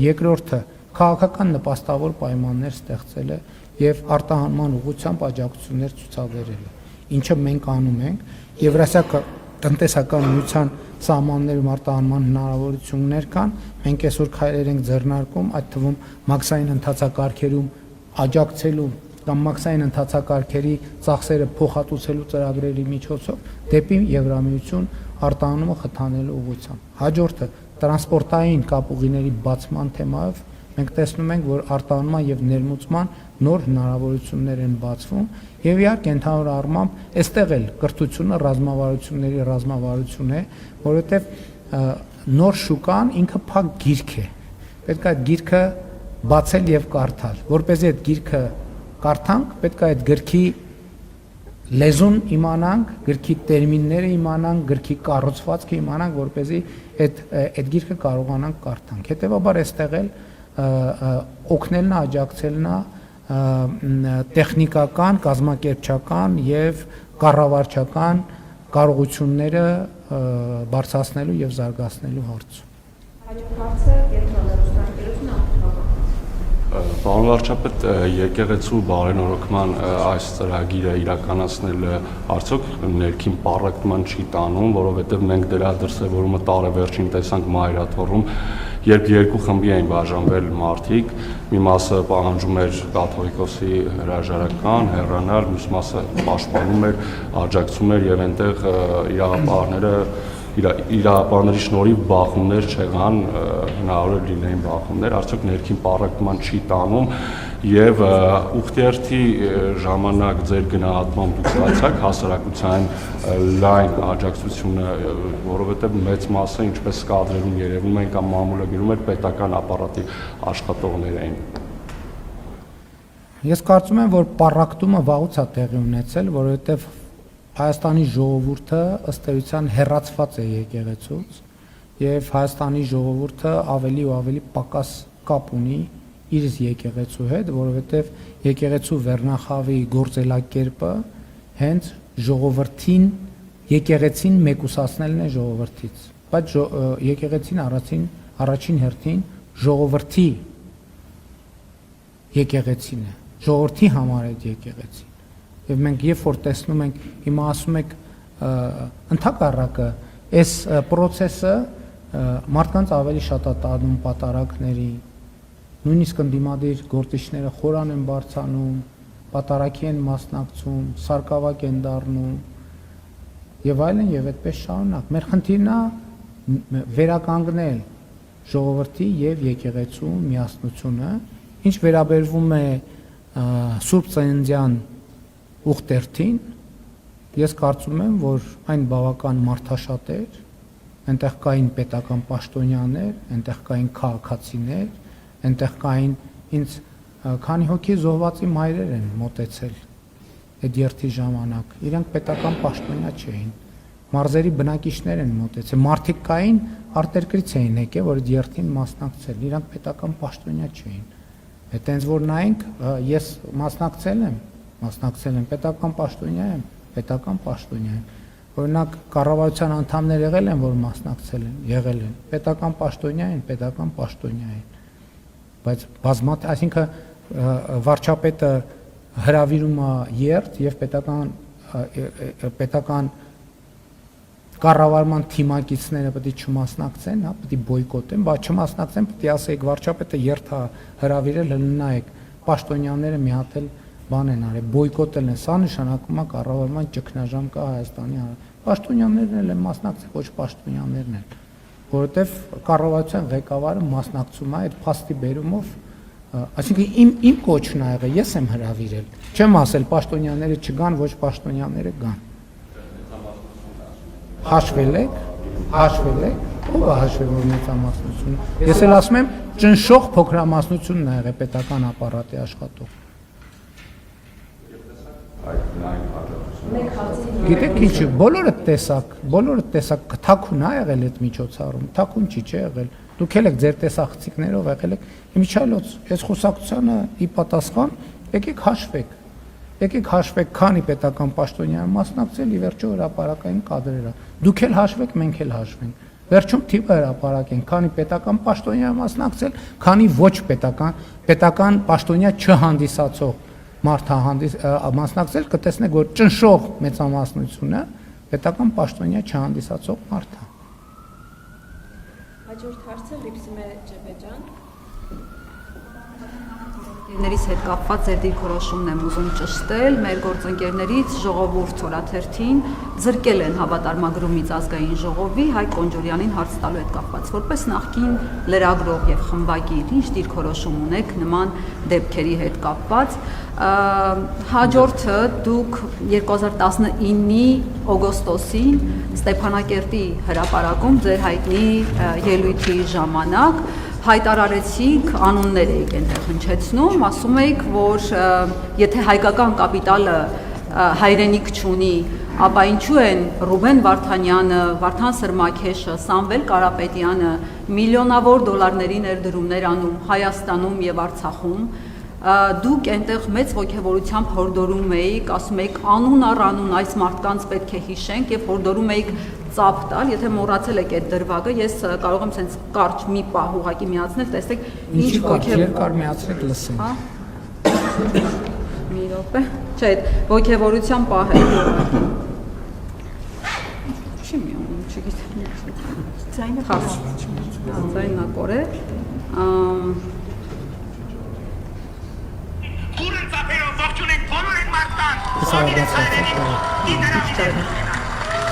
Երկրորդը քաղաքական նպաստավոր պայմաններ ստեղծելը եւ արտահանման ուղղությամբ աջակցություններ ցուցաբերելը, ինչը մենք անում ենք Եվրասիական տնտեսական միության սահմաններում արտահանման հնարավորություններ կան, մենք այսօր քայլեր ենք ձեռնարկում, այդ թվում մաքսային ընթացակարգերում աջակցելու կամ մաքսային ընթացակարգերի ծախսերը փոխհատուցելու ծրագրերի միջոցով դեպի Եվրամիություն արտահանումը խթանելու ուղղությամբ։ Հաջորդը տրանսպորտային կապուղիների բացման թեմայով մենք տեսնում ենք, որ արտահանման եւ ներմուծման նոր հնարավորություններ են բացվում եւ իհարկե ընդհանուր առմամբ այստեղ էլ կրթությունը ռազմավարությունների ռազմավարություն է, որովհետեւ նոր շուկան ինքը փակ գիրք է։ Պետք է այդ գիրքը բացել եւ կարդալ։ Որպեսզի այդ գիրքը կարդանք, պետք է այդ գրքի լեզուն իմանանք, գրքի տերմինները իմանանք, գրքի կառուցվածքը իմանանք, որպեսզի այդ գիրքը կարողանանք կարդանք։ Հետևաբար այստեղ էլ օգնելն է, աջակցելն է տեխնիկական, կազմակերպչական եւ կառավարչական կարողությունները բարձրացնելու եւ զարգացնելու հարցում։ Պարոն վարչապետ, եկեղեցու բարենորոգման այս ծրագիրը իրականացնելը արդյոք ներքին պառակտման չի տանում, որովհետև մենք դրա դրսևորումը տարեվերջին տեսանք Մայրաթոռում, երբ երկու խմբի էին բաժանվել մարդիկ, մի մասը պահանջում էր կաթողիկոսի հրաժարական, հեռանալ, մյուս մասը պաշտպանում էր, աջակցում էր եւ այնտեղ իրապարների շնորհիվ բախումներ չեղան, հնարավոր լինեին բախումներ, արդյոք ներքին պառակտման չի տանում եւ ուխտերթի ժամանակ ձեր գնահատմամբ դուք ստացաք հասարակության լայն աջակցությունը, որովհետեւ մեծ մասը, ինչպես կադրերում երևում են կամ մամուլը գրում էր, պետական ապարատի աշխատողներ էին։ Ես կարծում եմ, որ պառակտումը վաղուց է տեղի ունեցել, որովհետեւ Հայաստանի ժողովուրդը ըստ էության հեռացված է եկեղեցուց եւ Հայաստանի ժողովուրդը ավելի ու ավելի պակաս կապ ունի իր եկեղեցու հետ, որովհետեւ եկեղեցու վերնախավի գործելակերպը հենց ժողովրդին եկեղեցին մեկուսացնելն է ժողովրդից, բայց եկեղեցին առաջին հերթին ժողովրդի եկեղեցին է, ժողովրդի համար է եկեղեցին։ Եվ մենք երբ որ տեսնում ենք, հիմա ասում եք ընդհակառակը, այս process-ը մարդկանց ավելի շատ է տանում պատարակների, նույնիսկ ընդդիմադիր գործիչները խորան են բարձանում, պատարակի են մասնակցում, սարկավակ են դառնում եւ այլն եւ այդպես շարունակ։ Մեր խնդիրն է վերականգնել ժողովրդի եւ եկեղեցու միասնությունը, ինչ վերաբերվում է Սուրբ Ծննդյան ուխտերթին, ես կարծում եմ, որ այն բավական մարդաշատ էր, այնտեղ կային պետական պաշտոնյաներ, այնտեղ կային քաղաքացիներ, այնտեղ կային ինձ քանի հոգի զոհվածի մայրեր են մոտեցել այդ երթի ժամանակ, իրանք պետական պաշտոնյա չէին, մարզերի բնակիչներ են մոտեցել, մարդիկ կային արտերկրից էին եկել, որ այդ երթին մասնակցել, իրանք պետական պաշտոնյա չէին, այդ այնց որ նայենք, ես մասնակցել եմ, պետական պաշտոնյա եմ, պետական պաշտոնյա եմ, օրինակ կառավարության անդամներ եղել են, որ մասնակցել են, եղել են, պետական պաշտոնյա են, պետական պաշտոնյա են, բայց բազմաթիվ, այսինքն վարչապետը հրավիրում է երթ եւ պետական կառավարման թիմակիցները պետք է չմասնակցեն, հա, պետք է բոյկոտեն, բայց չմասնակցեն, պետք է ասեք վարչապետը երթ է հրավիրել, հլնայեք, պաշտոնյաները մի հատ էլ բան են արել, բոյկոտել են, սա նշանակում է կառավարման ճգնաժամ կա Հայաստանի պաշտոնյաներն էլ են մասնակցել, ոչ պաշտոնյաներն են, որովհետեւ կառավարության ղեկավարը մասնակցում է այդ փաստի բերումով, այսինքն իմ կոչն ա եղել, ես եմ հրավիրել, չեմ ասել պաշտոնյաները չգան, ոչ պաշտոնյաները գան։ Հաշվել եք, ով է հաշվել որ մեծամասնությունը։ Ես էլ ասում եմ, ճնշող փոքրամասնությունն է եղել պետական ապարատի աշխատող։ Գիտեք ինչ, բոլորը տեսակ, թաքուն է եղել այդ միջոցառում, թաքուն չի եղել։ Դուք եք ձեր տեսախցիկներով եղել եք, իմիջիայլոց, այս խոսակցությանը ի պատասխան, եկեք հաշվեք, քանի պետական պաշտոնյա մասնակցել, ի վերջո հրապարակային կադրերը։ Դուք էլ հաշվեք, մենք էլ հաշվենք։ Վերջում թիվը հրապարակեն, քանի պետական պաշտոնյա մասնակցել, քանի ոչ պետական պաշտոնյա չհանդիսացող մարդ մասնակցել, կտեսնեք, որ ճնշող մեծամասնությունը պետական պաշտոնյա չհանդիսացող մարդ է։ Հաջորդ հարցը Լիպսիմե Ջեբեջան։ Գործընկերներից հետ կապված ձեր դիրքորոշումն եմ ուզում ճշտել, մեր գործընկերներից Ժողովուրդ օրաթերթին զրկել են հավատարմագրումից ազգային ժողովի Հայկ Կոնջորյանին հարց տալու հետ կապված, որպես նախկին լրագրող եւ խմբագիր, ինչ դիրքորոշում ունեք նման դեպքերի հետ կապված։ Հաջորդը դուք 2019-ի օգոստոսին Ստեփանակերտի հրապարակում ձեր հայտնի ելույթի ժամանակ հայտարարեցիք, անուններ եք այնտեղ հնչեցնում, ասում եք, որ եթե հայկական կապիտալը հայրենիք չունի, ապա ինչու են Ռուբեն Վարդանյանը, Վարդան Սրմաքեշը, Սամվել Կարապետյանը միլիոնավոր դոլարների ներդրումներ անում Հայաստանում եւ Արցախում, դուք այնտեղ մեծ ոգևորությամբ հորդորում էիք, ասում եք անուն առ անուն այս մարդկանց պետք է հիշենք եւ հորդորում էիք ծափ տալ, եթե մոռացել եք այդ դրվագը, ես կարող եմ sense կարճ մի պահ ուղակի միացնել, տեսեք ինչ երկար միացրեք լսենք։ Հա։ Մի րոպե։ Չէ, ոգևորության պահ է։ Չի միանում, չգիտեմ։ Ձայնը խաղ։ Ձայնը կորե։ Ուրն ծափերով ողջուն են բոլոր են մարդան։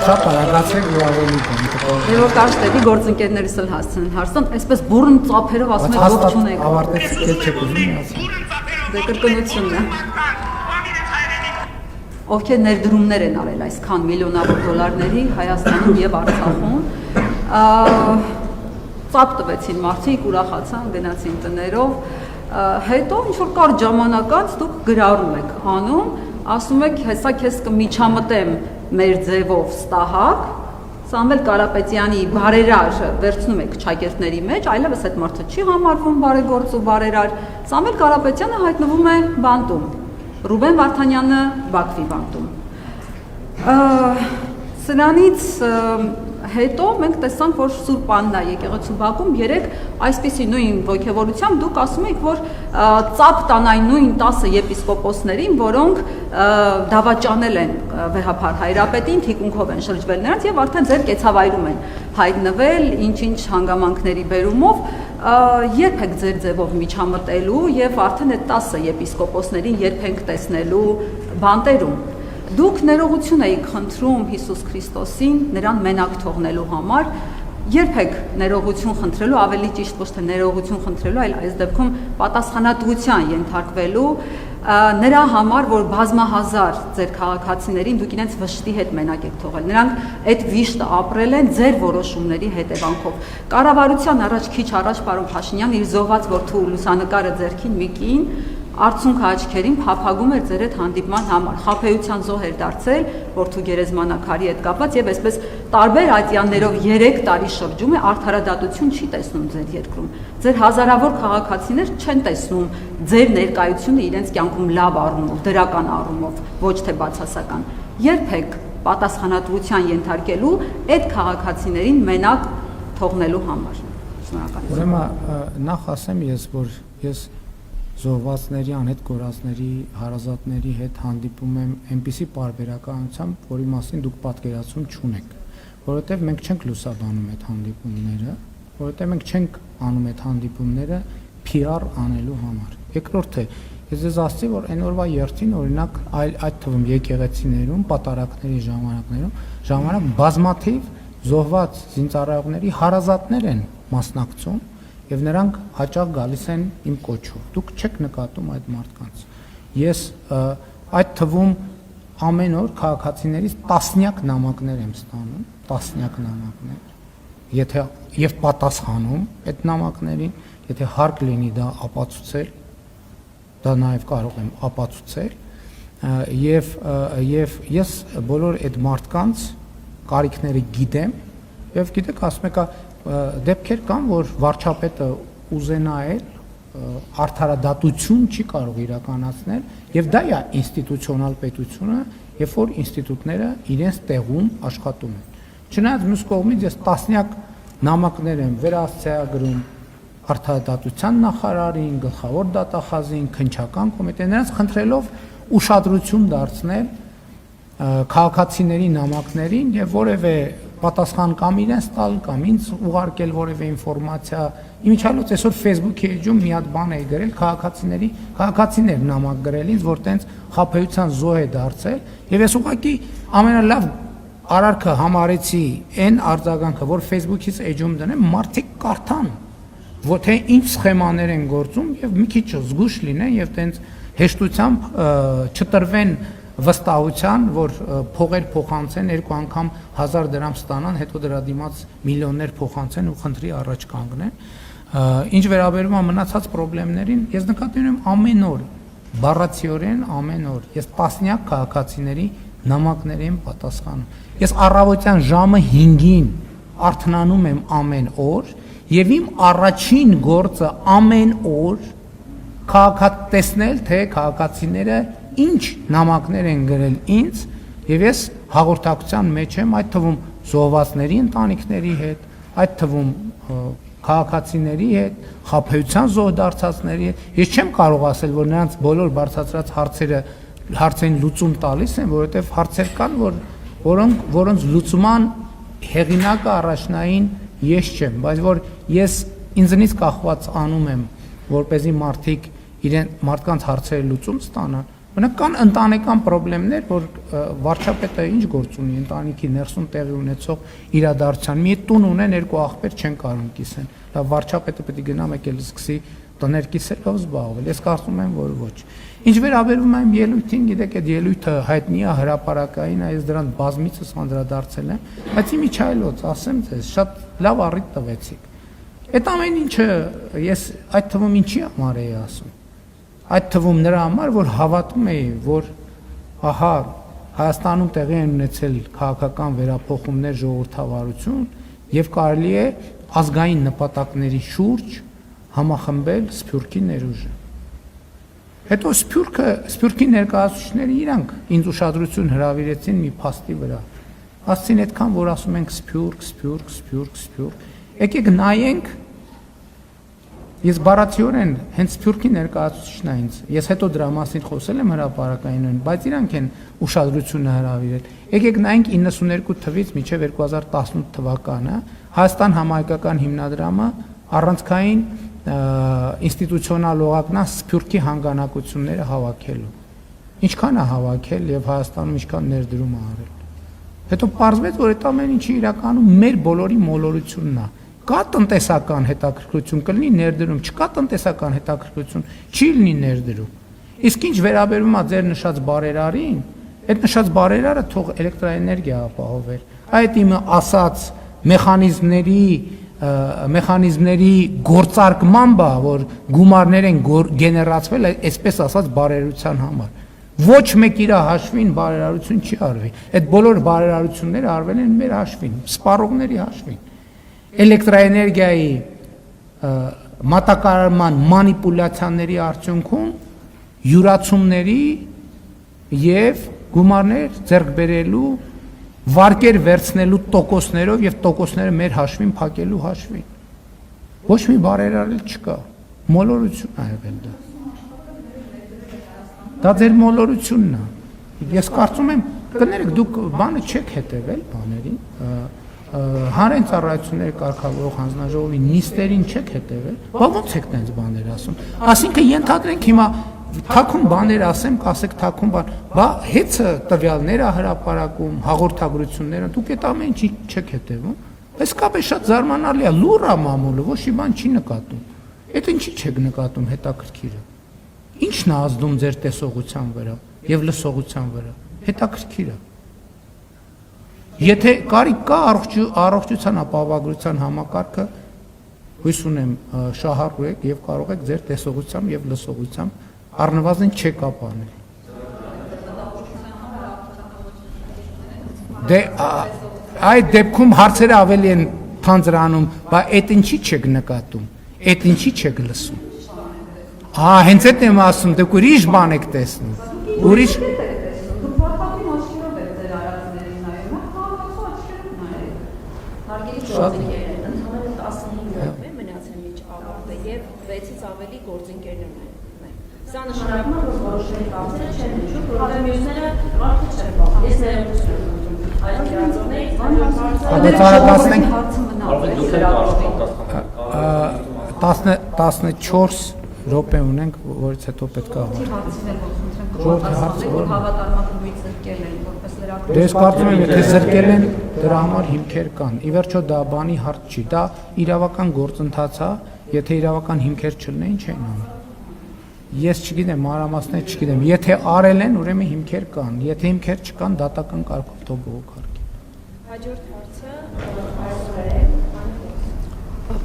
Շատ արագացեք ու ավելի կան։ Եվ որ կարճ դեպի գործընկերներս էլ հասցնեն հարցան, այսպես բուրըն ծափերով ասում եք ողջուն եք։ Ավարտեցիք էլ չեք ուզում միացնել։ Դե կրկնությունն է։ Ովքեր ներդրումներ են արել այսքան միլիոնավոր դոլարների Հայաստանում եւ Արցախում, ծափ տվեցին մարդիկ, ուրախացան, գնացին տներով, հետո ինչ որ կարճ ժամանակ անց դուք գրառում եք անում, ասում եք հեսա քեզ կմիջամտեմ մեր ձևով ստահակ, Սամվել Կարապետյանի բարերար վերցնում եք ճակերտների մեջ, այլևս այդ մարդը չի համարվում բարեգործ ու բարերար, Սամվել Կարապետյանը հայտնվում է բանտում, Ռուբեն Վարդանյանը Բաքվի բանտում։ Սրանից հետո մենք տեսանք, որ Սուրբ Աննա եկեղեցու բակում երեք այսպիսի նույն ոգևորությամբ դուք ասում եք, որ ծափ տան այն նույն 10 եպիսկոպոսներին, որոնք դավաճանել են Վեհափար Հայրապետին, թիկունքով են շրջվել նրանց եւ արդեն ձեր կեցավայրում են հայտնվել, ինչ-ինչ հանգամանքների բերումով, երբ եք ձեր ձևով միջամտելու եւ արդեն այդ 10 եպիսկոպոսներին երբ ենք տեսնելու բանտերում։ Դուք ներողություն եք խնդրում Հիսուս Քրիստոսին նրան մենակ թողնելու համար, երբ եք ներողություն խնդրելու, ավելի ճիշտ ոչ թե ներողություն խնդրելու, այլ այս դեպքում պատասխանատվության ենթարկվելու նրա համար, որ բազմահազար ձեր քաղաքացիներին դուք իրենց վշտի հետ մենակ եք թողել։ Նրանք այդ վիշտը ապրել են ձեր որոշումների հետևանքով։ Կառավարության առաջ քիչ առաջ պարոն Փաշինյան իր զոհված որդու լուսանկարը ձեռքին մի կին Արցունք աչքերին փափագում էր ձեր հետ հանդիպման համար, խաբեության զոհ էր դարձել, որդու գերեզմանակարի հետ կապված եւ այսպես տարբեր ատյաններով 3 տարի շրջում է արդարադատություն չի տեսնում ձեր երկրում։ Ձեր հազարավոր քաղաքացիներ չեն տեսնում ձեր ներկայությունը իրենց կյանքում լավ առումով, դրական առումով, ոչ թե բացասական։ Երբեք պատասխանատվության ենթարկելու այդ քաղաքացիներին մենակ թողնելու համար։ Շնորհակալություն։ Ուրեմն նախ ասեմ ես, որ ես զոհվածների, անհետ կորածների, հարազատների հետ հանդիպում եմ այնպիսի պարբերականությամբ, որի մասին դուք պատկերացում չունեք, որովհետև մենք չենք լուսաբանում այդ հանդիպումները, որովհետև մենք չենք անում այդ հանդիպումները PR անելու համար։ Երկրորդը, ես ձեզ ասացի, որ այն օրվա երթին օրինակ այդ թվում եկեղեցիներում, պատարակների ժամանակ բազմաթիվ զոհված զինծառայողների հարազատներ են մասնակցում եւ նրանք հաճախ գալիս են իմ կոչով։ Դուք չեք նկատում այդ մարդկանց։ Ես այդ թվում ամեն օր քաղաքացիներից տասնյակ նամակներ եմ ստանում, տասնյակ նամակներ։ Եվ պատասխանում այդ նամակներին, եթե հարկ լինի դա ապացուցել, դա նաև կարող եմ ապացուցել, եւ ես բոլոր այդ մարդկանց կարիքները գիտեմ, եւ գիտեք, ասում եք, դեպքեր կան, որ վարչապետը ուզենա էլ արդարադատություն չի կարող իրականացնել, եւ դա է ինստիտուցիոնալ պետությունը, երբ որ ինստիտուտները իրենց տեղում աշխատում են։ Չնայած մյուս կողմից ես տասնյակ նամակներ եմ վերահսկագրում արդարադատության նախարարին, գլխավոր դատախազին, քննչական կոմիտեն, նրանց խնդրելով ուշադրություն դարձնել քաղաքացիների նամակներին եւ որևէ պատասխան կամ իրենց տալ կամ ինձ ուղարկել որևէ ինֆորմացիա։ Իմիջիալոց այսօր Facebook-ի էջում մի հատ բան է գրել քաղաքացիներ նամակ գրել ինձ, որ տենց խաբեության զոհ է դարձել եւ ես ուղղակի ամենալավ արարքը համարեցի այն արձագանքը, որ Facebook-ից էջում դնեմ, մարդիկ կարդան, որ թե ինչ սխեմաներ են գործում եւ մի քիչ զգուշ լինեն եւ տենց հեշտությամբ չտրվեն վստահության, որ փողեր փոխանցեն, երկու անգամ 1000 դրամ ստանան, հետո դրա դիմաց միլիոններ փոխանցեն ու խնդրի առաջ կանգնեն։ Ինչ վերաբերում է մնացած խնդիրներին, ես նկատի ունեմ ամեն օր, բառացիորեն ամեն օր, ես տասնյակ քաղաքացիների նամակներ եմ պատասխանում։ Ես առավոտյան ժամը 5-ին արթնանում եմ ամեն օր եւ իմ առաջին գործը ամեն օր տեսնել, թե քաղաքացիները ինչ նամակներ են գրել ինձ եւ ես հաղորդակցության մեջ եմ, այդ թվում զոհվածների ընտանիքների հետ, այդ թվում քաղաքացիների հետ, խաբեության զոհ դարձածների հետ։ Ես չեմ կարող ասել, որ նրանց բոլոր բարձրացրած հարցերին լուծում տալիս են, որովհետեւ հարցեր կան, որոնց լուծման հեղինակը առաջնային ես չեմ, բայց որ ես ինձնից կախված անում եմ, որպեսզի մարդկանց հարցերը լուծում ստանան։ Օրինակ կան ընտանեկան խնդիրներ, որ վարչապետը ինչ գործ ունի ընտանիքի ներսում տեղի ունեցող իրադարձության։ Մի տուն ունեն, երկու աղբեր չեն կարող կիսեն։ Դա վարչապետը պետք է գնա մեկ էլ սկսի տներ կիսելով զբաղվել։ Ես կարծում եմ, որ ոչ։ Ինչ վերաբերում է իմ ելույթին, գիտեք, այդ ելույթը հայտնի է հրապարակային, այս դրան բազմիցս անդրադարձել եմ, բայց իմիջիալոց ասեմ ձեզ, շատ լավ առիթ տվեցիք։ Այդ ամեն ինչը ես այդ թվում ինչի համար էի ասում։ Այդ թվում նրա համար, որ հավատում էի, որ ահա Հայաստանում տեղի են ունեցել քաղաքական վերափոխումներ, ժողովրդավարություն եւ կարելի է ազգային նպատակների շուրջ համախմբել Սփյուռքի ներուժը։ Հետո Սփյուռքի ներկայացուցիչները իրանք ինձ ուշադրություն հրավիրեցին մի փաստի վրա։ Ասցին այդքան, որ ասում ենք Սփյուռք։ Եկեք նայենք, ես բառացիորեն հենց Սփյուռքի ներկայացուցիչն է ինձ։ Ես հետո դրա մասին խոսել եմ հրապարակայինորեն, բայց իրանք են ուշադրությունը հրավիրել։ Եկեք նայենք 92 թվից մինչև 2018 թվականը Հայաստան համահայկական հիմնադրամը առանցքային ինստիտուցիոնալ օղակն է Սփյուռքի հանգանակությունները հավաքելու։ Ինչքան է հավաքել եւ Հայաստանում ինչքան ներդրում է արել։ Հետո պարզվեց, որ այդ ամեն ինչը իրականում մեր բոլորի մոլորությունն է։ Կա տնտեսական հետաքրքրություն, կլինի ներդրում, չկա տնտեսական հետաքրքրություն, չի լինի ներդրում։ Իսկ ինչ վերաբերում է ձեր նշած բարերարին, այդ նշած բարերարը թող էլեկտրաէներգիա ապահոver։ Այդ իմը ասած մեխանիզմների գործարկման բա, որ գումարներ են գեներացվել, այսպես ասած բարերարության համար։ Ոչ մեկ իր հաշվին բարերարություն չի արվի։ Այդ բոլոր բարերարությունները արվել են մեր հաշվին, սպառողների հաշվին։ Էլեկտրաէներգիայի մատակարարման մանիպուլյացիաների արդյունքում յուրացումների եւ գումարներ ձեռք բերելու վարկեր վերցնելու տոկոսներով եւ տոկոսները մեր հաշվին փակելու հաշվին։ Ոչ մի բարերարել չկա։ Մոլորություն ա եղել դա։ Դա ձեր մոլորությունն է։ Ես կարծում եմ, կներեք, դուք բանը չեք հետևել բաներին, հանրային ծառայությունների կարգավորող հանձնաժողովի նիստերին չեք հետևել, բա ո՞նց եք տենց բաներ ասում։ Այսինքն ենթադրենք հիմա թաքուն բաներ ասեմ, կասեք թաքուն բան, բա հեծը տվյալները հրապարակում, հաղորդագրությունները, դուք այդ ամեն ինչի չեք հետևում։ Իսկապես շատ զարմանալի է, լուր է մամուլը, ոչ մի բան չի նկատում։ Այդ ինչի չեք նկատում հետաքրքիրը։ Ինչն է ազդում ձեր տեսողության վրա եւ լսողության վրա։ Հետաքրքիր է։ Եթե կարիք կա առողջության ապահովագրության համակարգը, հույս ունեմ շահառու եք եւ կարող եք ձեր տեսողությամբ եւ լսողությամբ առնվազն չեկապանել։ Դե այդ դեպքում հարցերը ավելի են թանձրանում, բայց այդ ինչի չեք նկատում, այդ ինչի չեք լսում։ Հենց այդ եմ ասում, դուք ուրիշ բան եք տեսնում։ Ուրիշ Ընդհանրապես 15 րոպե մնացել միջ ավարտը եւ 6-ից ավելի գործընկերներ ունեն։ Սա նշանակում է, որ որոշների կազմերը չեն հնչում, որովհետեւ մյուսները մարդը չեն բախում։ Ես ներողություն եմ ուզում։ Այդ իրազորներից հարցը 14 րոպե ունենք, որից հետո պետք է Դες կարծում եմ, եթե զրկել են, դրա համար հիմքեր կան։ Ի վերջո դա բանի հարց չի, դա իրավական գործընթաց է, եթե իրավական հիմքեր չլինեն, չէին անի։ Ես չգիտեմ, մանրամասներ չգիտեմ, եթե արել են, ուրեմն հիմքեր կան, եթե հիմքեր չկան, դատական կարգով թող բողոքարկի։ Հաջորդ հարցը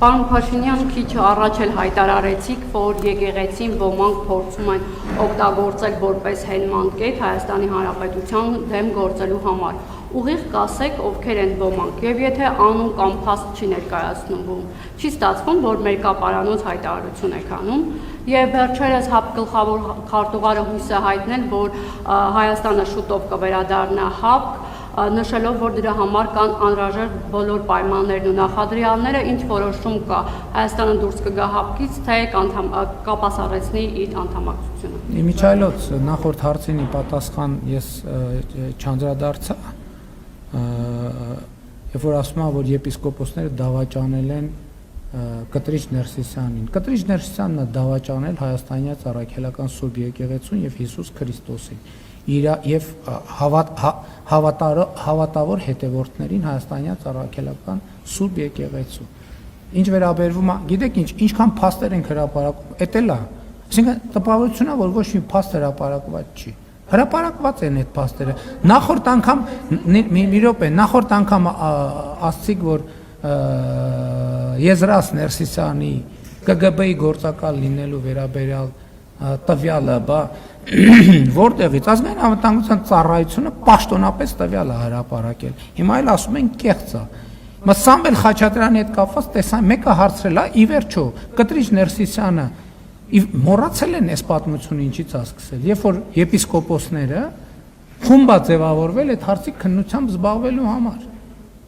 Պարոն Փաշինյան, քիչ առաջ էլ հայտարարեցիք, որ եկեղեցին ոմանք փորձում են օգտագործել որպես հենման կետ Հայաստանի Հանրապետության դեմ գործելու համար։ Ուղիղ կասեք, ովքեր են ոմանք, եւ եթե անուն կամ փաստ չի ներկայացնում, չի ստացվում, որ մերկապարանոց հայտարարություն եք անում, եւ վերջերս ՀԱՊ գլխավոր քարտուղարը հույս է հայտնել, որ Հայաստանը շուտով կվերադառնա ՀԱՊ, նշելով, որ դրա համար կան անհրաժեշտ բոլոր պայմաններն ու նախադրյալները, ինչ որոշում կա Հայաստանը դուրս կգա ՀԱՊ-ից, թե կապասառեցնի իր անդամակցությունը։ Իմիջայլոց նախորդ հարցինի պատասխան ես չանդրադարձա, երբ որ ասում եմ, որ եպիսկոպոսները դավաճանել են Կտրիչ Ներսիսյանին։ Կտրիչ Ներսիսյանն է դավաճանել հայաստանյան առաքելական Սուրբ եկեղեցուն եւ Հիսուս Քրիստոսին։ Եվ հավատավոր հետևորդներին հայաստանյան առաքելական Սուրբ եկեղեցու։ Ինչ վերաբերվում է, գիտեք ինչ, ինչքան փաստեր են հրապարակում, էդ էլ է։ Այսինքն տպավորությունն է, որ ոչ մի փաստ հրապարակված չի։ Հրապարակված են այդ փաստերը։ Նախորդ անգամ մի րոպե, նախորդ անգամ ասացիք, որ Եզրաս Ներսիսյանի ԿԳԲ-ի գործակալ լինելու վերաբերյալ տվյալը, բա որտեղից ազգային անվտանգության ծառայությունը պաշտոնապես տվյալ է հրապարակել։ Հիմա էլ ասում են կեղծ է։ Սամվել Խաչատրյանի հետ կապված տեսան, մեկը հարցրել է, ի վերջո Կտրիչ Ներսիսյանը մոռացել են այս պատմությունը ինչից է սկսել, երբ որ եպիսկոպոսները խումբ է ձևավորվել այդ հարցի քննությամբ զբաղվելու համար։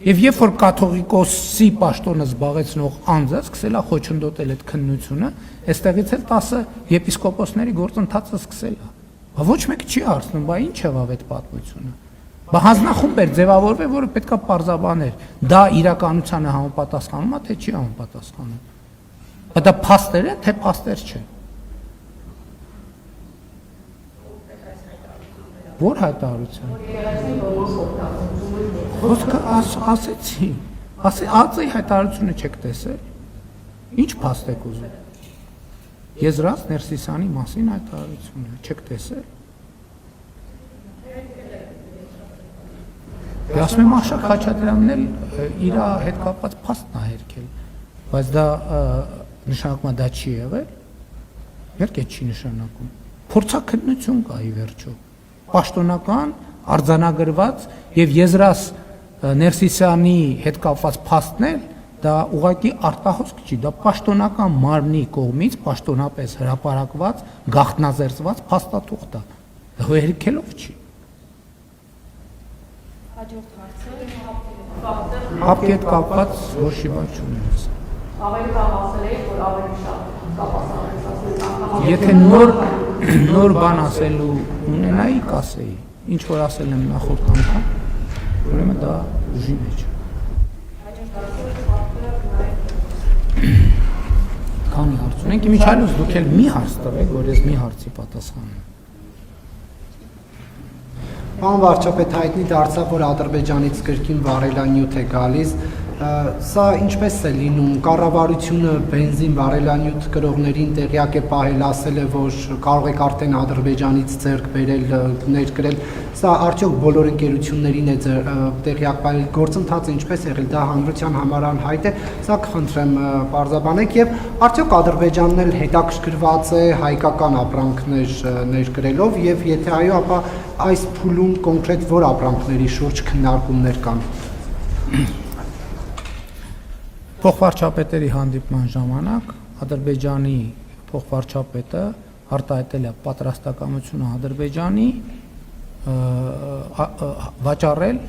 Եվ երբ որ կաթողիկոսի պաշտոնը զբաղեցնող անձը սկսել է խոչընդոտել այդ քննությունը, այստեղից էլ 10 եպիսկոպոսների գործընթացը սկսել է։ Բա ոչ մեկ չի հարցնում, բա ինչ եղավ այդ պատմությունը։ Բա հանձնախումբ էր ձևավորվել, որը պետքա պարզաբաներ, դա իրականությանը համապատասխանում է, թե չի համապատասխանում։ Բա դա փաստեր է, թե փաստեր չէ։ Որ հայտարարություն։ Խոսքը ասեցի, ԱԾ-ի հայտարարությունը չեք տեսել։ Ինչ փաստ եք ուզում։ Եզրաս Ներսիսյանի մասին հայտարարությունը չեք տեսել։ Ասում եմ Աշակ Խաչատրյանն էլ իր հետ կապված փաստն է հերքել, բայց դա նշանակում է դա չի եղել։ Իհարկե չի նշանակում։ Փորձաքննություն կա ի վերջո։ Պաշտոնական, արձանագրված եւ Եզրաս Ներսիսյանի հետ կապված փաստներ, դա ուղղակի արտահոսք չի, դա պաշտոնական մարմնի կողմից պաշտոնապես հրապարակված, գաղտնազերծված փաստաթուղթ է։ Դա հերքելով չի։ հաջորդ հարցը ՀԱՊ-ի հետ կապված ոչ մի բան չունեմ։ Ավելի լավ ասել եք, որ ավելի շատ կապասառեցած ենք անգամ։ նոր բան ասելու ունենայի, կասեի։ Ինչ որ ասել եմ նախորդ անգամ, ուրեմն դա ուժի մեջ։ Քանի հարց ունենք, Միչայելոս դուք էլ մի հարց տվեք, որ ես մի հարցի պատասխանեմ։ Պարոն վարչապետ, հայտնի դարձավ, որ Ադրբեջանից կրկին վարելանյութ է գալիս, սա ինչպես է լինում, կառավարությունը բենզին վարելանյութ կրողներին տեղյակ է պահել, ասել է, որ կարող եք արդեն Ադրբեջանից ձեռք բերել, ներկրել, սա արդյոք բոլոր ընկերություններին է տեղյակ պահել, գործընթացը ինչպես եղել, դա հանրության համար անհայտ է, սա կխնդրեմ պարզաբանեք եւ արդյոք Ադրբեջանն էլ հետաքրքրված է հայկական ապրանքներ ներկրելով եւ եթե այո, ապա այս փուլում կոնկրետ որ ապրանքների շուրջ քննարկումներ կան։ Փոխվարչապետերի հանդիպման ժամանակ Ադրբեջանի փոխվարչապետը արտահայտել է պատրաստակամությունը Ադրբեջանի վաճառել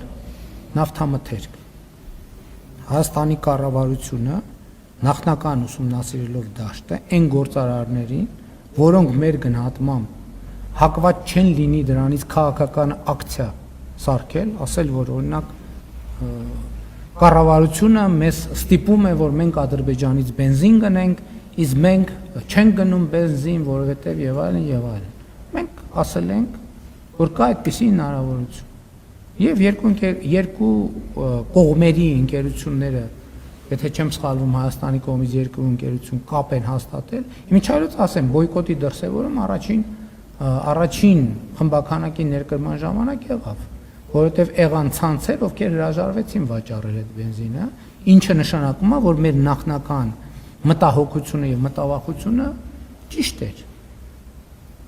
նավթամթերք։ Հայաստանի կառավարությունը նախնական ուսումնասիրելով դաշտը այն գործարարներին, որոնք մեր գնահատմամբ հակված չեն լինի դրանից քաղաքական ակցիա սարքել, ասել, որ օրինակ կառավարությունը մեզ ստիպում է, որ մենք Ադրբեջանից բենզին գնենք, իսկ մենք չենք գնում բենզին, որովհետև եւ այլն եւ այլն։ Մենք ասել ենք, որ կա այդպիսի հնարավորություն։ Եվ երկու կողմերի ընկերությունները, եթե չեմ սխալվում, Հայաստանի կողմից երկու ընկերություն կապ են հաստատել։ Միջայլոց ասեմ, բոյկոտի դրսևորում առաջին խմբականակի ներկրման ժամանակ եղավ, որովհետև եղան ցանցեր, ովքեր հրաժարվեցին վաճառել այդ բենզինը, ինչը նշանակում է, որ մեր նախնական մտահոգությունը եւ մտավախությունը ճիշտ էր։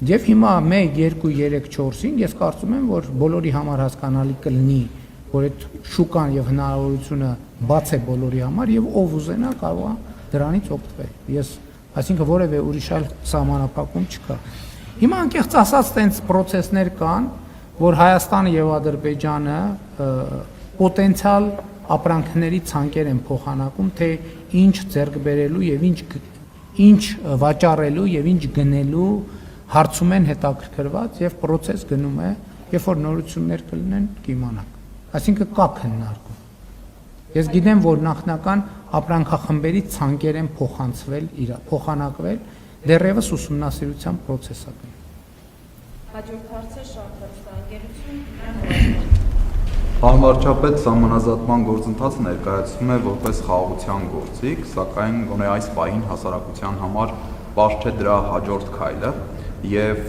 Եվ հիմա 1, 2, 3, 4-ին ես կարծում եմ, որ բոլորի համար հասկանալի կլինի, որ այդ շուկան եւ հնարավորությունը բաց է բոլորի համար եւ ով ուզենա կարող է դրանից օգտվել։ Այսինքն որևէ ուրիշ այլ սահմանափակում չկա։ Հիմա անկեղծ ասած տենց process-ներ կան, որ Հայաստանը եւ Ադրբեջանը պոտենցիալ ապրանքների ցանկեր են փոխանակում, թե ինչ ձեռք բերելու եւ ինչ վաճառելու եւ ինչ գնելու հարցում են հետաքրքրված եւ process գնում է, երբ որ նորություններ կլինեն կիմանանք։ Այսինքն կա քննարկում։ Ես գիտեմ, որ նախնական ապրանքախմբերի ցանկեր են փոխանակվել, դեռևս ուսումնասիրության process-ը կա։ Հաջորդ հարցը շահրապետություն։ Պարոն վարչապետ, սահմանազատման գործընթացը ներկայացվում է որպես խաղաղության գործիք, սակայն գոնե այս պահին հասարակության համար պարզ չէ դրա հաջորդ քայլը եւ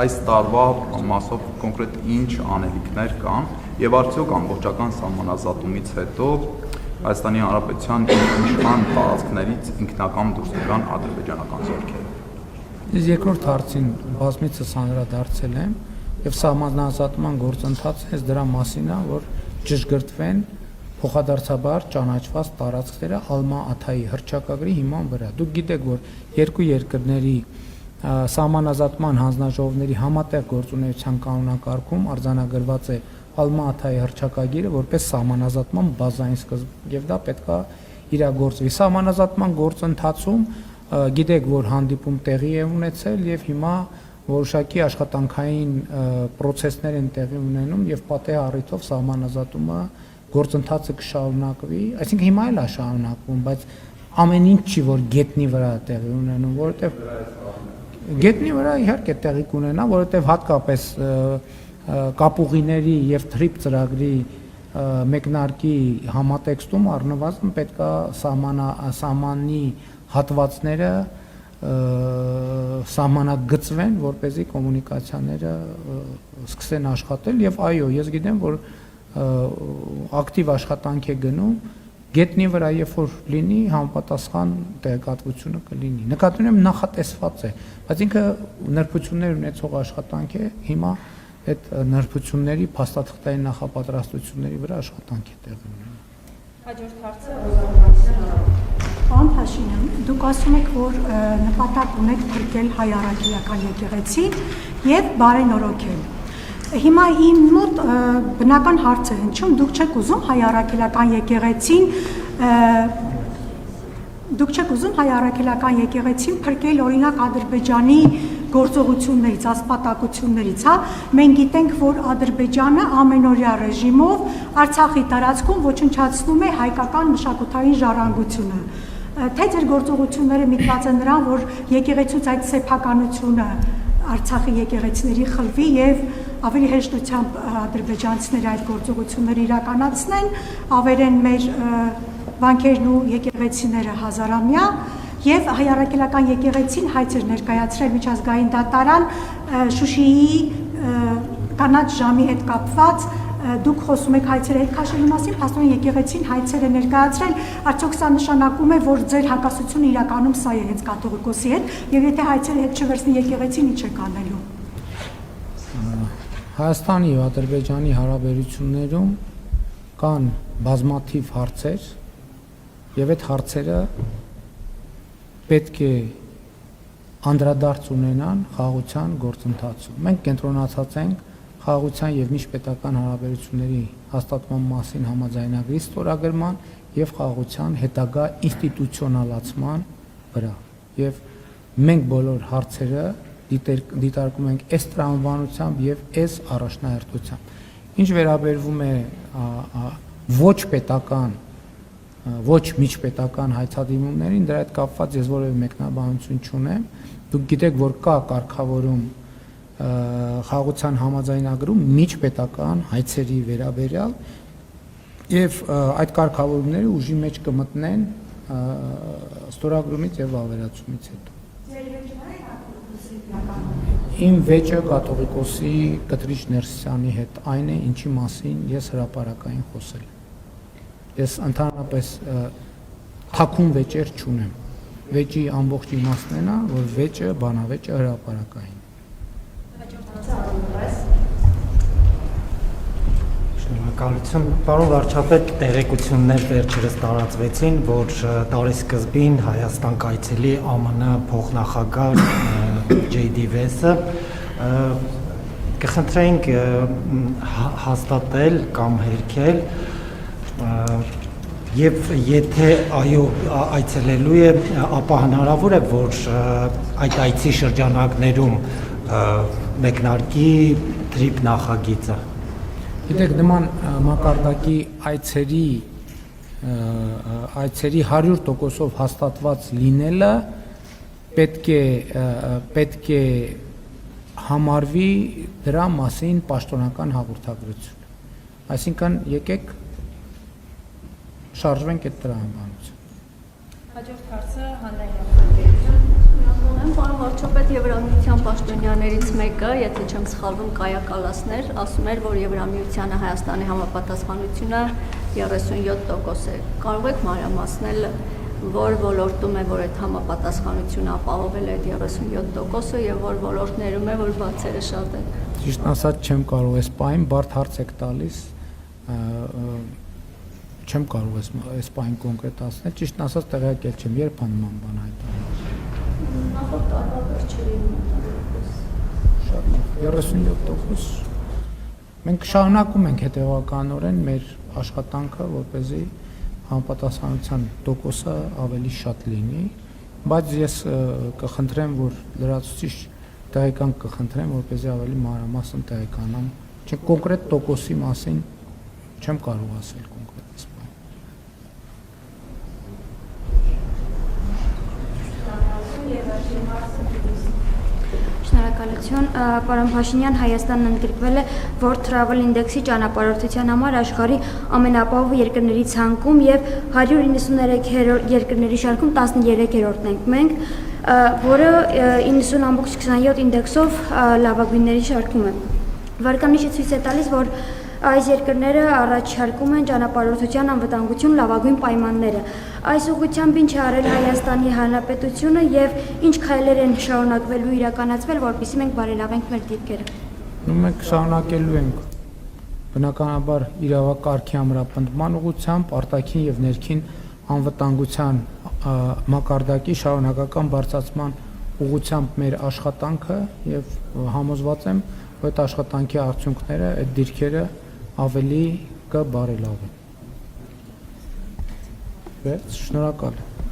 այս տարվա մասով կոնկրետ ինչ անելիքներ կան եւ արդյոք ամբողջական սահմանազատումից հետո Հայաստանի Հանրապետության ինչքան տարածքներից ինքնական դուրս կգան ադրբեջանական զորքերը։ Ես երկրորդ հարցին բազմիցս անդրադարձել եմ եւ սահմանազատման գործընթացը հենց դրա մասին է, որ ճշգրտվեն փոխադարձաբար ճանաչված տարածքները Ալմա-Աթայի հռչակագրի հիման վրա։ Դուք գիտեք, որ երկու երկրների սահմանազատման հանձնաժողովների համատեղ գործունեության կանոնակարգում արձանագրված է Ալմա-Աթայի հռչակագիրը որպես սահմանազատման բազային սկզբ եւ դա պետքա իրագործվի։ Սահմանազատման գործընթացում գիտեք, որ հանդիպում տեղի է ունեցել եւ հիմա որոշակի աշխատանքային process-ներ են տեղի ունենում եւ պատեհ առիթով սահմանազատումը գործընթացը կշարունակվի, այսինքն հիմա էլ է շարունակվում, բայց ամեն ինչ չի որ գետնի վրա տեղի ունենում, որովհետեւ գետնի վրա իհարկե տեղի կունենա, որովհետեւ հատկապես կապուղիների եւ թրիփ ծրագրի մեկնարկի համատեքստում առնվազն պետքա սահմանի հատվածները սահմանագծվեն, որպեսզի կոմունիկացիաները սկսեն աշխատել եւ այո, ես գիտեմ, որ ակտիվ աշխատանք է գնում գետնի վրա, երբ որ լինի համապատասխան տեղեկատվությունը կլինի։ Նկատի ունեմ նախատեսված է, բայց ինքը նրբություններ ունեցող աշխատանք է, հիմա այդ նրբությունների փաստաթղթային նախապատրաստությունների վրա աշխատանք է տեղի ունենում։ Հաջորդ հարցը Պարոն Փաշինյան, դուք ասում եք, որ նպատակ ունեք փրկել հայ առաքելական եկեղեցին եւ բարենորոգել։ Հիմա իմ մոտ բնական հարց է հնչում, դուք չեք ուզում հայ առաքելական եկեղեցին փրկել օրինակ Ադրբեջանի գործողություններից, ասպատակություններից, հա, մենք գիտենք, որ Ադրբեջանը ամենօրյա ռեժիմով Արցախի տարածքում ոչնչացնում է հայկական մշակութային ժառանգությունը։ Թե ձեր գործողությունները միտված են նրան, որ եկեղեցուց այդ սեփականությունը Արցախի եկեղեցիների խլվի եւ ավելի հեշտությամբ ադրբեջանցիները այդ գործողությունները իրականացնեն, ավերեն մեր վանքերն ու եկեղեցիները հազարամյա եւ հայ առաքելական եկեղեցին հայց էր ներկայացրել միջազգային դատարան Շուշիի կանաչ ժամի հետ կապված դուք խոսում եք հայցերի հետ քաշելու մասին, փաստորեն եկեղեցին հայցեր է ներկայացրել, արդյոք սա նշանակում է, որ ձեր հակասությունը իրականում սա է հենց կաթողիկոսի հետ, եւ եթե հայցերը հետ չվերցնի եկեղեցին, ինչ եք անելու։ Հայաստանի եւ Ադրբեջանի հարաբերություններում կան բազմաթիվ հարցեր եւ այդ հարցերը պետք է անդրադարձ ունենան խաղաղության գործընթացում։ Մենք կենտրոնացած ենք խաղաղության եւ միջպետական հարաբերությունների հաստատման մասին համաձայնագրի ստորագրման եւ խաղաղության հետագա ինստիտուցիոնալացման վրա։ Եվ մենք բոլոր հարցերը դիտարկում ենք այս տրամաբանությամբ եւ այս առաջնահերթությամբ։ Ինչ վերաբերվում է ոչ պետական, ոչ միջպետական հայցադիմումներին, դրա հետ կապված ես որևէ մեկնաբանություն չունեմ։ Դուք գիտեք, որ կա կարգավորում խաղաղության համաձայնագրում միջպետական հայցերի վերաբերյալ եւ այդ կարգավորումները ուժի մեջ կմտնեն ստորագրումից եւ ավերացումից հետո։ Իմ վեճը կաթողիկոսի Կտրիչ Ներսիսյանի հետ այն է, ինչի մասին ես հրապարակային խոսել եմ։ Ես ընդհանրապես թաքուն վեճեր չունեմ։ Վեճի ամբողջ իմաստն է նա, որ վեճը բանավեճը հրապարակային։ Շնորհակալություն, պարոն վարչապետ, տեղեկություններ վերջերս տարածվեցին, որ տարեսկզբին Հայաստան կայցելի ԱՄՆ փոխնախագահ J.D. Vance-ը կխնդրենք հաստատել կամ հերքել եւ եթե այո այցելելու է, ապա հնարավոր է, որ այդ այցի շրջանակներում մեկնարկի թրիփ նախագիծը։ Գիտեք, նման մակարդակի այցերի 100%-ով հաստատված լինելը պետք է համարվի դրա մասին պաշտոնական հաղորդագրություն։ Այսինքն եկեք շարժվենք այդ տրամաբանությամբ։ Հաջորդ հարցը Հանդային Աբրահամյան։ Պարոն վարչապետ, Եվրամիության պաշտոնյաներից մեկը, եթե չեմ սխալվում, Կայա Կալասներ, ասում էր, որ Եվրամիությանը Հայաստանի համապատասխանությունը 37% է։ Կարող եք մանրամասնել, որ ոլորտում է, որ այդ համապատասխանությունը ապահովել է այդ 37%-ը եւ որ ոլորտներում է, որ բացերը շատ են։ Ճիշտ ասած չեմ կարող այս պահին բարդ հարց եք տալիս, չեմ կարող այս պահին կոնկրետացնել, ճիշտ ասած տեղյակել չեմ, երբ նման բան հայտարարել։ Նախորդ տարվա վերջերին 37%։ Մենք շարունակում ենք հետևականորեն մեր աշխատանքը, որպեսզի համապատասխանության տոկոսը ավելի շատ լինի, բայց ես կխնդրեմ, որ լրացուցիչ տեղեկանք կխնդրեմ, որպեսզի ավելի մանրամասն տեղեկանամ, չէ կոնկրետ տոկոսի մասին չեմ կարող ասել կոնկրետ։ Շնորհակալություն, պարոն Փաշինյան, Հայաստանն ընդգրկվել է World Travel Index-ի ճանապարհորդության համար աշխարհի ամենապահով երկրների ցանկում եւ 193 երկրների շարքում 13-րդն ենք մենք, որը 90.27 ինդեքսով լավագույնների շարքում է։ Վարկանիշը ցույց է տալիս, որ այս երկրները առաջարկում են ճանապարհորդության անվտանգություն լավագույն պայմանները։ Այս ուղղությամբ ինչ է արել Հայաստանի Հանրապետությունը եւ ինչ քայլեր են շարունակվելու իրականացվել, որպեսզի մենք բարելավենք մեր դիրքերը։ Մենք շարունակելու ենք բնականաբար իրավակարգի ամրապնդման ուղղությամբ, արտաքին եւ ներքին անվտանգության մակարդակի շարունակական բարձրացման ուղղությամբ մեր աշխատանքը եւ համոզված եմ, որ այդ աշխատանքի արդյունքները, այդ դիրքերը ավելի կբարելավեն։ Շնորհակալ եմ։